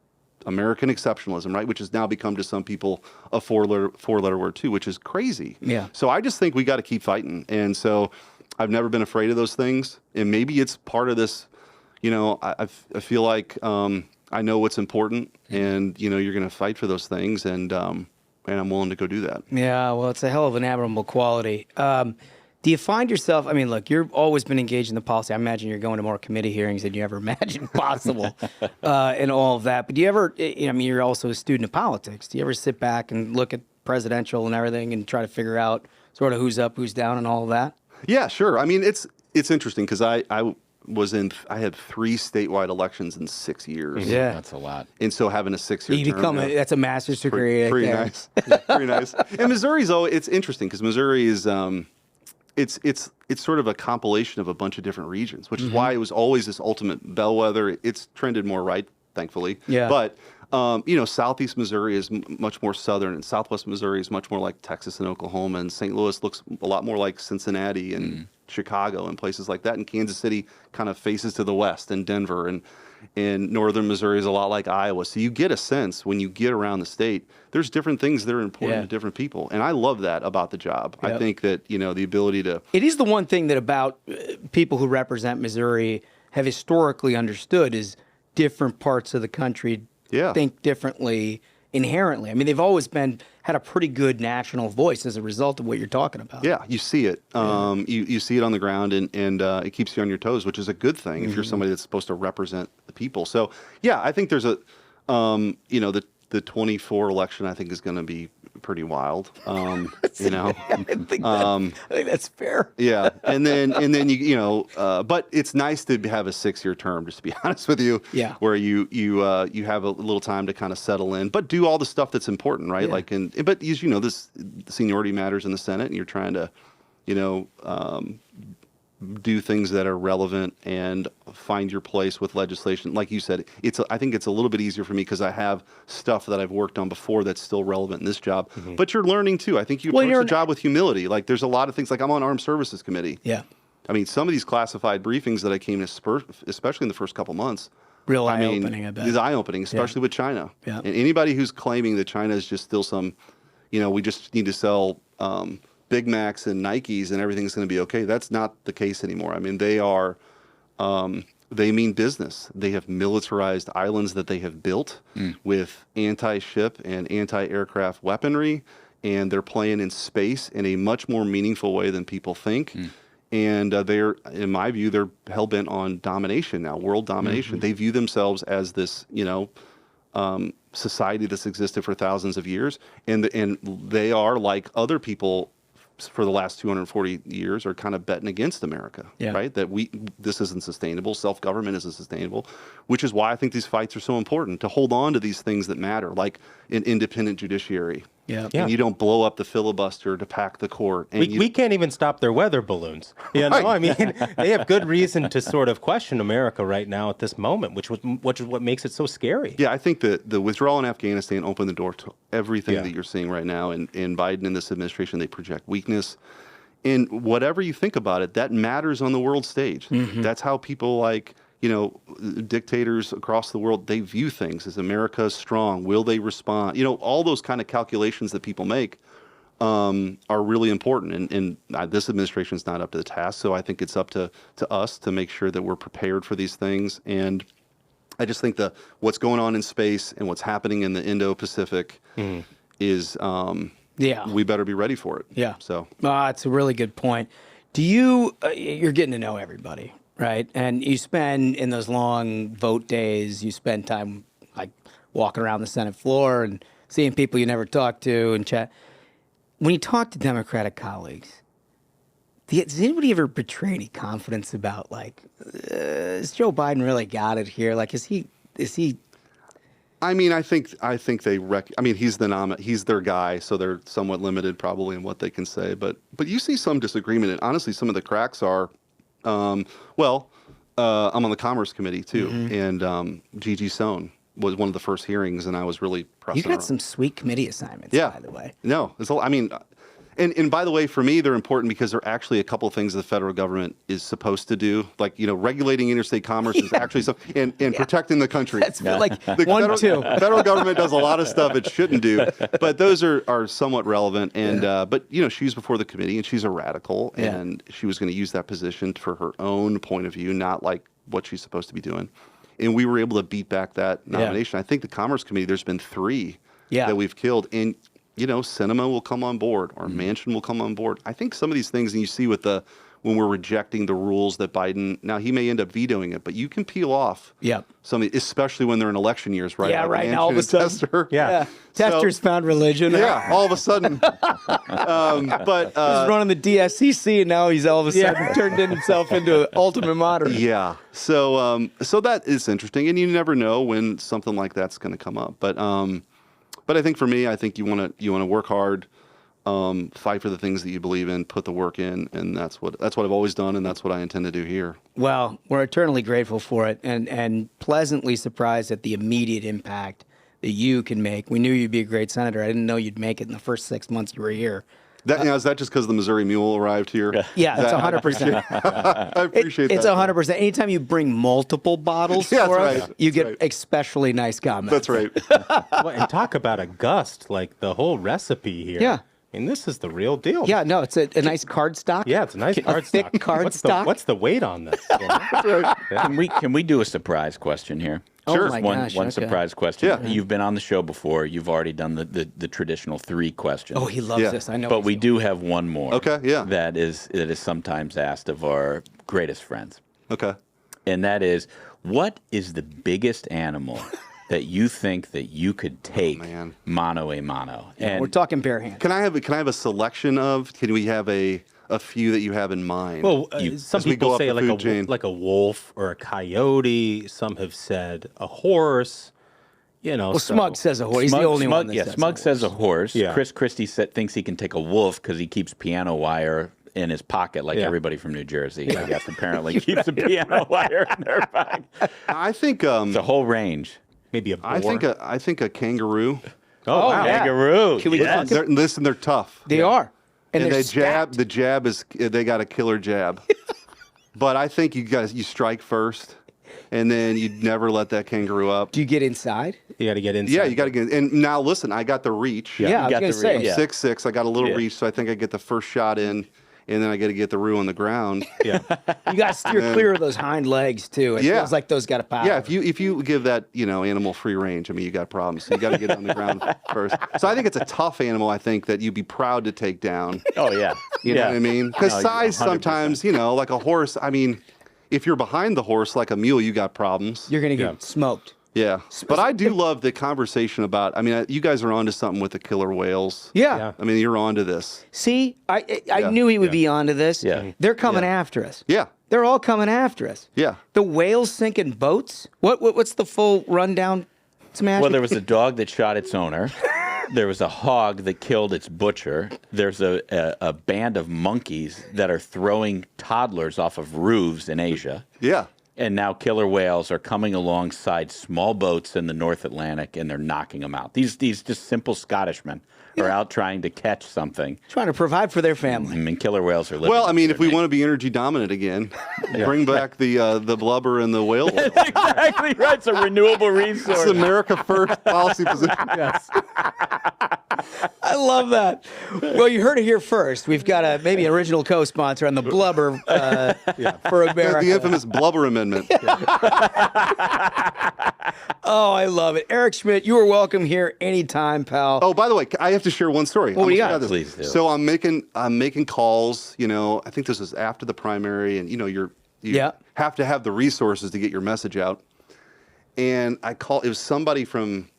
American exceptionalism, right? Which has now become to some people a four-letter word too, which is crazy. Yeah. So I just think we got to keep fighting. And so I've never been afraid of those things. And maybe it's part of this, I feel like I know what's important, and, you're going to fight for those things. And I'm willing to go do that. Yeah, well, it's a hell of an admirable quality. Do you find yourself, look, you've always been engaged in the policy. I imagine you're going to more committee hearings than you ever imagined possible and all of that. But do you ever, you're also a student of politics. Do you ever sit back and look at presidential and everything and try to figure out sort of who's up, who's down and all of that? Yeah, sure. It's interesting because I had 3 statewide elections in 6 years. Yeah. That's a lot. And so having a 6-year term. That's a master's degree. Pretty nice. Yeah, pretty nice. And Missouri's, it's interesting because Missouri is, it's sort of a compilation of a bunch of different regions, which is why it was always this ultimate bellwether. It's trended more right, thankfully. Yeah. But, Southeast Missouri is much more southern, and Southwest Missouri is much more like Texas and Oklahoma, and St. Louis looks a lot more like Cincinnati and Chicago and places like that. And Kansas City kind of faces to the west, and Denver, and northern Missouri is a lot like Iowa. So you get a sense when you get around the state, there's different things that are important to different people. And I love that about the job. Yep. I think that, the ability to... It is the one thing that about people who represent Missouri have historically understood is different parts of the country think differently inherently. They've always had a pretty good national voice as a result of what you're talking about. Yeah, you see it. You see it on the ground, and it keeps you on your toes, which is a good thing if you're somebody that's supposed to represent the people. So, yeah, I think there's the 24 election, I think, is going to be pretty wild. I think that's fair. Yeah, and then but it's nice to have a 6-year term, just to be honest with you. Yeah. Where you have a little time to kind of settle in, but do all the stuff that's important, right? Yeah. But as you know, this seniority matters in the Senate, and you're trying to, do things that are relevant and find your place with legislation. Like you said, I think it's a little bit easier for me because I have stuff that I've worked on before that's still relevant in this job. But you're learning too. I think you approach the job with humility. Like there's a lot of things, like I'm on Armed Services Committee. Yeah. Some of these classified briefings that I came to, especially in the first couple months, real eye-opening, I bet. It's eye-opening, especially with China. Yeah. And anybody who's claiming that China is just still some, we just need to sell Big Macs and Nikes and everything's going to be okay. That's not the case anymore. They are, they mean business. They have militarized islands that they have built with anti-ship and anti-aircraft weaponry, and they're playing in space in a much more meaningful way than people think. And they're, in my view, they're hell-bent on domination now, world domination. They view themselves as this, society that's existed for thousands of years, and they are, like other people for the last 240 years, are kind of betting against America, right? That this isn't sustainable, self-government isn't sustainable, which is why I think these fights are so important, to hold on to these things that matter, like an independent judiciary. Yeah. And you don't blow up the filibuster to pack the court. And we can't even stop their weather balloons. They have good reason to sort of question America right now at this moment, which is what makes it so scary. Yeah, I think that the withdrawal in Afghanistan opened the door to everything that you're seeing right now. And Biden and this administration, they project weakness. And whatever you think about it, that matters on the world stage. That's how people like, dictators across the world, they view things. Is America strong? Will they respond? All those kind of calculations that people make are really important. And this administration is not up to the task. So I think it's up to us to make sure that we're prepared for these things. And I just think what's going on in space and what's happening in the Indo-Pacific is, we better be ready for it. Yeah. So it's a really good point. You're getting to know everybody, right? And you spend, in those long vote days, you spend time like walking around the Senate floor and seeing people you never talked to and chat. When you talk to Democratic colleagues, does anybody ever betray any confidence about, like, is Joe Biden really got it here? Like, is he? I think they he's he's their guy, so they're somewhat limited probably in what they can say. But you see some disagreement, and honestly, some of the cracks are, I'm on the Commerce Committee too, and Gigi Sohn was one of the first hearings, and I was really pressing. You got some sweet committee assignments, by the way. No, And by the way, for me, they're important because they're actually a couple of things the federal government is supposed to do. Like, regulating interstate commerce is actually and protecting the country. That's like the federal government does a lot of stuff it shouldn't do, but those are somewhat relevant. And but she was before the committee, and she's a radical, and she was going to use that position for her own point of view, not like what she's supposed to be doing. And we were able to beat back that nomination. I think the Commerce Committee, there's been 3 that we've killed, and Sinema will come on board, or Manchin will come on board. I think some of these things, and you see when we're rejecting the rules that Biden, now he may end up vetoing it, but you can peel off some, especially when they're in election years, right? Yeah, like right. All of a sudden, Tester. Testers found religion. Yeah, all of a sudden. But he was running the DSCC, and now he's all of a sudden turned himself into an ultimate moderate. Yeah. So that is interesting, and you never know when something like that's going to come up. But I think for me, I think you want to work hard, fight for the things that you believe in, put the work in, and that's what I've always done, and that's what I intend to do here. Well, we're eternally grateful for it, and pleasantly surprised at the immediate impact that you can make. We knew you'd be a great senator. I didn't know you'd make it in the first 6 months you were here. Is that just because the Missouri Mule arrived here? Yeah, that's 100%. I appreciate that. It's 100%. Anytime you bring multiple bottles for us, you get especially nice comments. That's right. Well, and talk about a gust, like the whole recipe here. Yeah. And this is the real deal. Yeah, no, it's a nice card stock. Yeah, it's a nice card stock. Thick card stock. What's the weight on this? That's right. Can we do a surprise question here? Sure. Oh my gosh, one okay. surprise question. Yeah. You've been on the show before. You've already done the traditional 3 questions. Oh, he loves this. I know. But we do have one more. Okay, yeah. That is sometimes asked of our greatest friends. Okay. And that is, what is the biggest animal that you think that you could take mano a mano? And we're talking bare hands. Can I have a selection of? Can we have a few that you have in mind? Well, some people say like a wolf or a coyote. Some have said a horse. Well, Smug says a horse. He's the only one that says Smug says a horse. Yeah. Chris Christie thinks he can take a wolf because he keeps piano wire in his pocket, like everybody from New Jersey, I guess, apparently keeps a piano wire in their bag. I think the whole range. Maybe a boar. I think a kangaroo. Oh, wow. Kangaroo. Can we talk? Listen, they're tough. They are. And they jab. The jab is they got a killer jab. But I think you strike first, and then you never let that kangaroo up. Do you get inside? You got to get inside. Yeah, you got to get. And now listen, I got the reach. Yeah, I was gonna say. I'm 6'6". I got a little reach, so I think I get the first shot in, and then I got to get the roo on the ground. Yeah. You got to steer clear of those hind legs too. It feels like those got a power. Yeah, if you give that animal free range, I mean, you got problems. So you got to get it on the ground first. So I think it's a tough animal. I think that you'd be proud to take down. Oh yeah. You know what I mean? Because size 100%. Sometimes, like a horse. I mean, if you're behind the horse like a mule, you got problems. You're gonna get smoked. Yeah, but I do love the conversation about. I mean, you guys are onto something with the killer whales. Yeah. I mean, you're onto this. See, I knew he would be onto this. Yeah. They're coming after us. Yeah. They're all coming after us. Yeah. The whales sinking boats. What's the full rundown? Smash. Well, there was a dog that shot its owner. There was a hog that killed its butcher. There's a band of monkeys that are throwing toddlers off of roofs in Asia. Yeah. And now killer whales are coming alongside small boats in the North Atlantic, and they're knocking them out. These just simple Scottishmen are out trying to catch something. Trying to provide for their family. And killer whales are living. Well, I mean, if we want to be energy dominant again, bring back the blubber and the whale oil. That's exactly right. It's a renewable resource. It's America First policy position. Yes. I love that. Well, you heard it here first. We've got maybe an original co-sponsor on the blubber for America. The infamous blubber amendment. Oh, I love it. Eric Schmidt, you are welcome here anytime, pal. Oh, by the way, I have to share one story. What do you got? Please do. So I'm making calls. I think this was after the primary, and you have to have the resources to get your message out. And I call. It was somebody from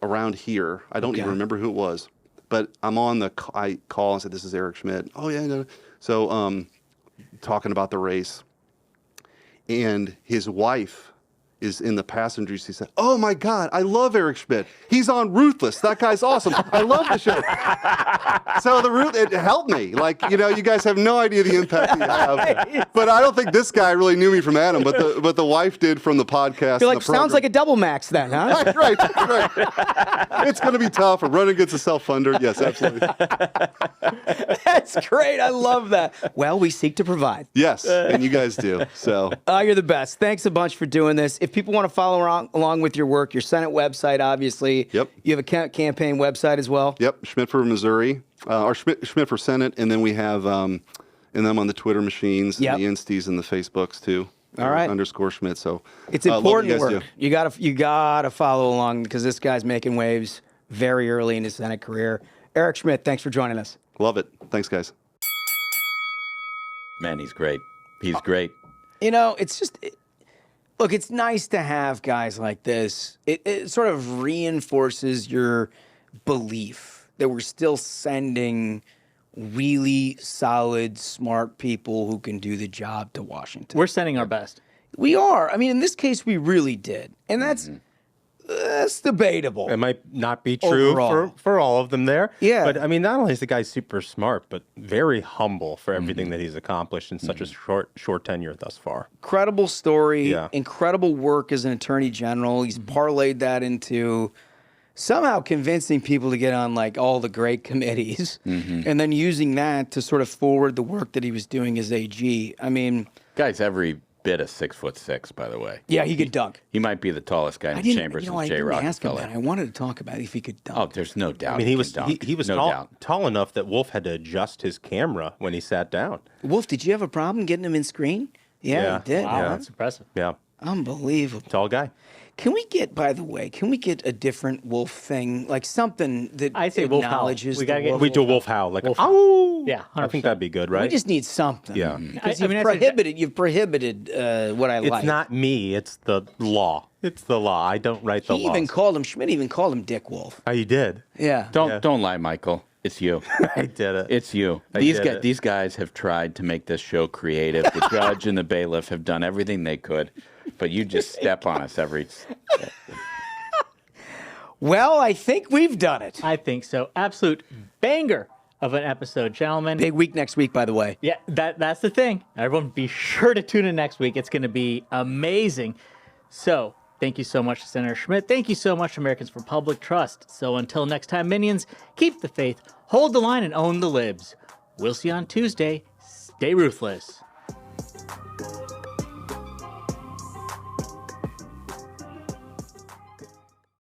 around here. I don't even remember who it was, but I'm on the. I call and said, "This is Eric Schmidt." Oh yeah, no. So talking about the race, and his wife is in the passenger seat. He said, "Oh my God, I love Eric Schmidt. He's on Ruthless. That guy's awesome. I love the show." So it helped me. Like, you guys have no idea the impact you have. But I don't think this guy really knew me from Adam, but the wife did from the podcast. You're like, sounds like a double max then, huh? Right. It's going to be tough. A run against a self-funder. Yes, absolutely. That's great. I love that. Well, we seek to provide. Yes, and you guys do. So you're the best. Thanks a bunch for doing this. If people want to follow along with your work, your Senate website, obviously. Yep. You have a campaign website as well. Yep. Schmidt for Missouri, or Schmidt for Senate, and then we have and them on the Twitter machines, and the Insties and the Facebooks too. All right. _Schmidt. So it's important work. You gotta follow along because this guy's making waves very early in his Senate career. Eric Schmidt, thanks for joining us. Love it. Thanks, guys. Man, he's great. He's great. It's just. Look, it's nice to have guys like this. It sort of reinforces your belief that we're still sending really solid, smart people who can do the job to Washington. We're sending our best. We are. I mean, in this case, we really did. And that's debatable. It might not be true for all of them there. Yeah. But I mean, not only is the guy super smart, but very humble for everything that he's accomplished in such a short tenure thus far. Incredible story, incredible work as an attorney general. He's parlayed that into somehow convincing people to get on like all the great committees and then using that to sort of forward the work that he was doing as AG. I mean, guy's every bit of 6'6", by the way. Yeah, he could dunk. He might be the tallest guy in the chamber since J. Rockefeller. I didn't ask him that. I wanted to talk about if he could dunk. Oh, there's no doubt. I mean, he was no tall enough that Wolf had to adjust his camera when he sat down. Wolf, did you have a problem getting him in screen? Yeah, he did. Wow, that's impressive. Yeah. Unbelievable. Tall guy. Can we get, by the way, a different Wolf thing, like something that I say Wolf howl. acknowledges We gotta get We do Wolf howl, like Wolf ow. Yeah, 100%. I think that'd be good, right? We just need something. Yeah. Because I mean, you've prohibited what I like. It's not me. It's the law. It's the law. I don't write the law. Schmidt even called him Dick Wolf. Oh, you did? Yeah. Don't lie, Michael. It's you. I did it. It's you. These guys have tried to make this show creative. The judge and the bailiff have done everything they could, but you just step on us every. Well, I think we've done it. I think so. Absolute banger of an episode, gentlemen. Big week next week, by the way. Yeah, that's the thing. Everyone be sure to tune in next week. It's going to be amazing. So thank you so much to Senator Schmidt. Thank you so much to Americans for Public Trust. So until next time, minions, keep the faith, hold the line, and own the libs. We'll see you on Tuesday. Stay ruthless.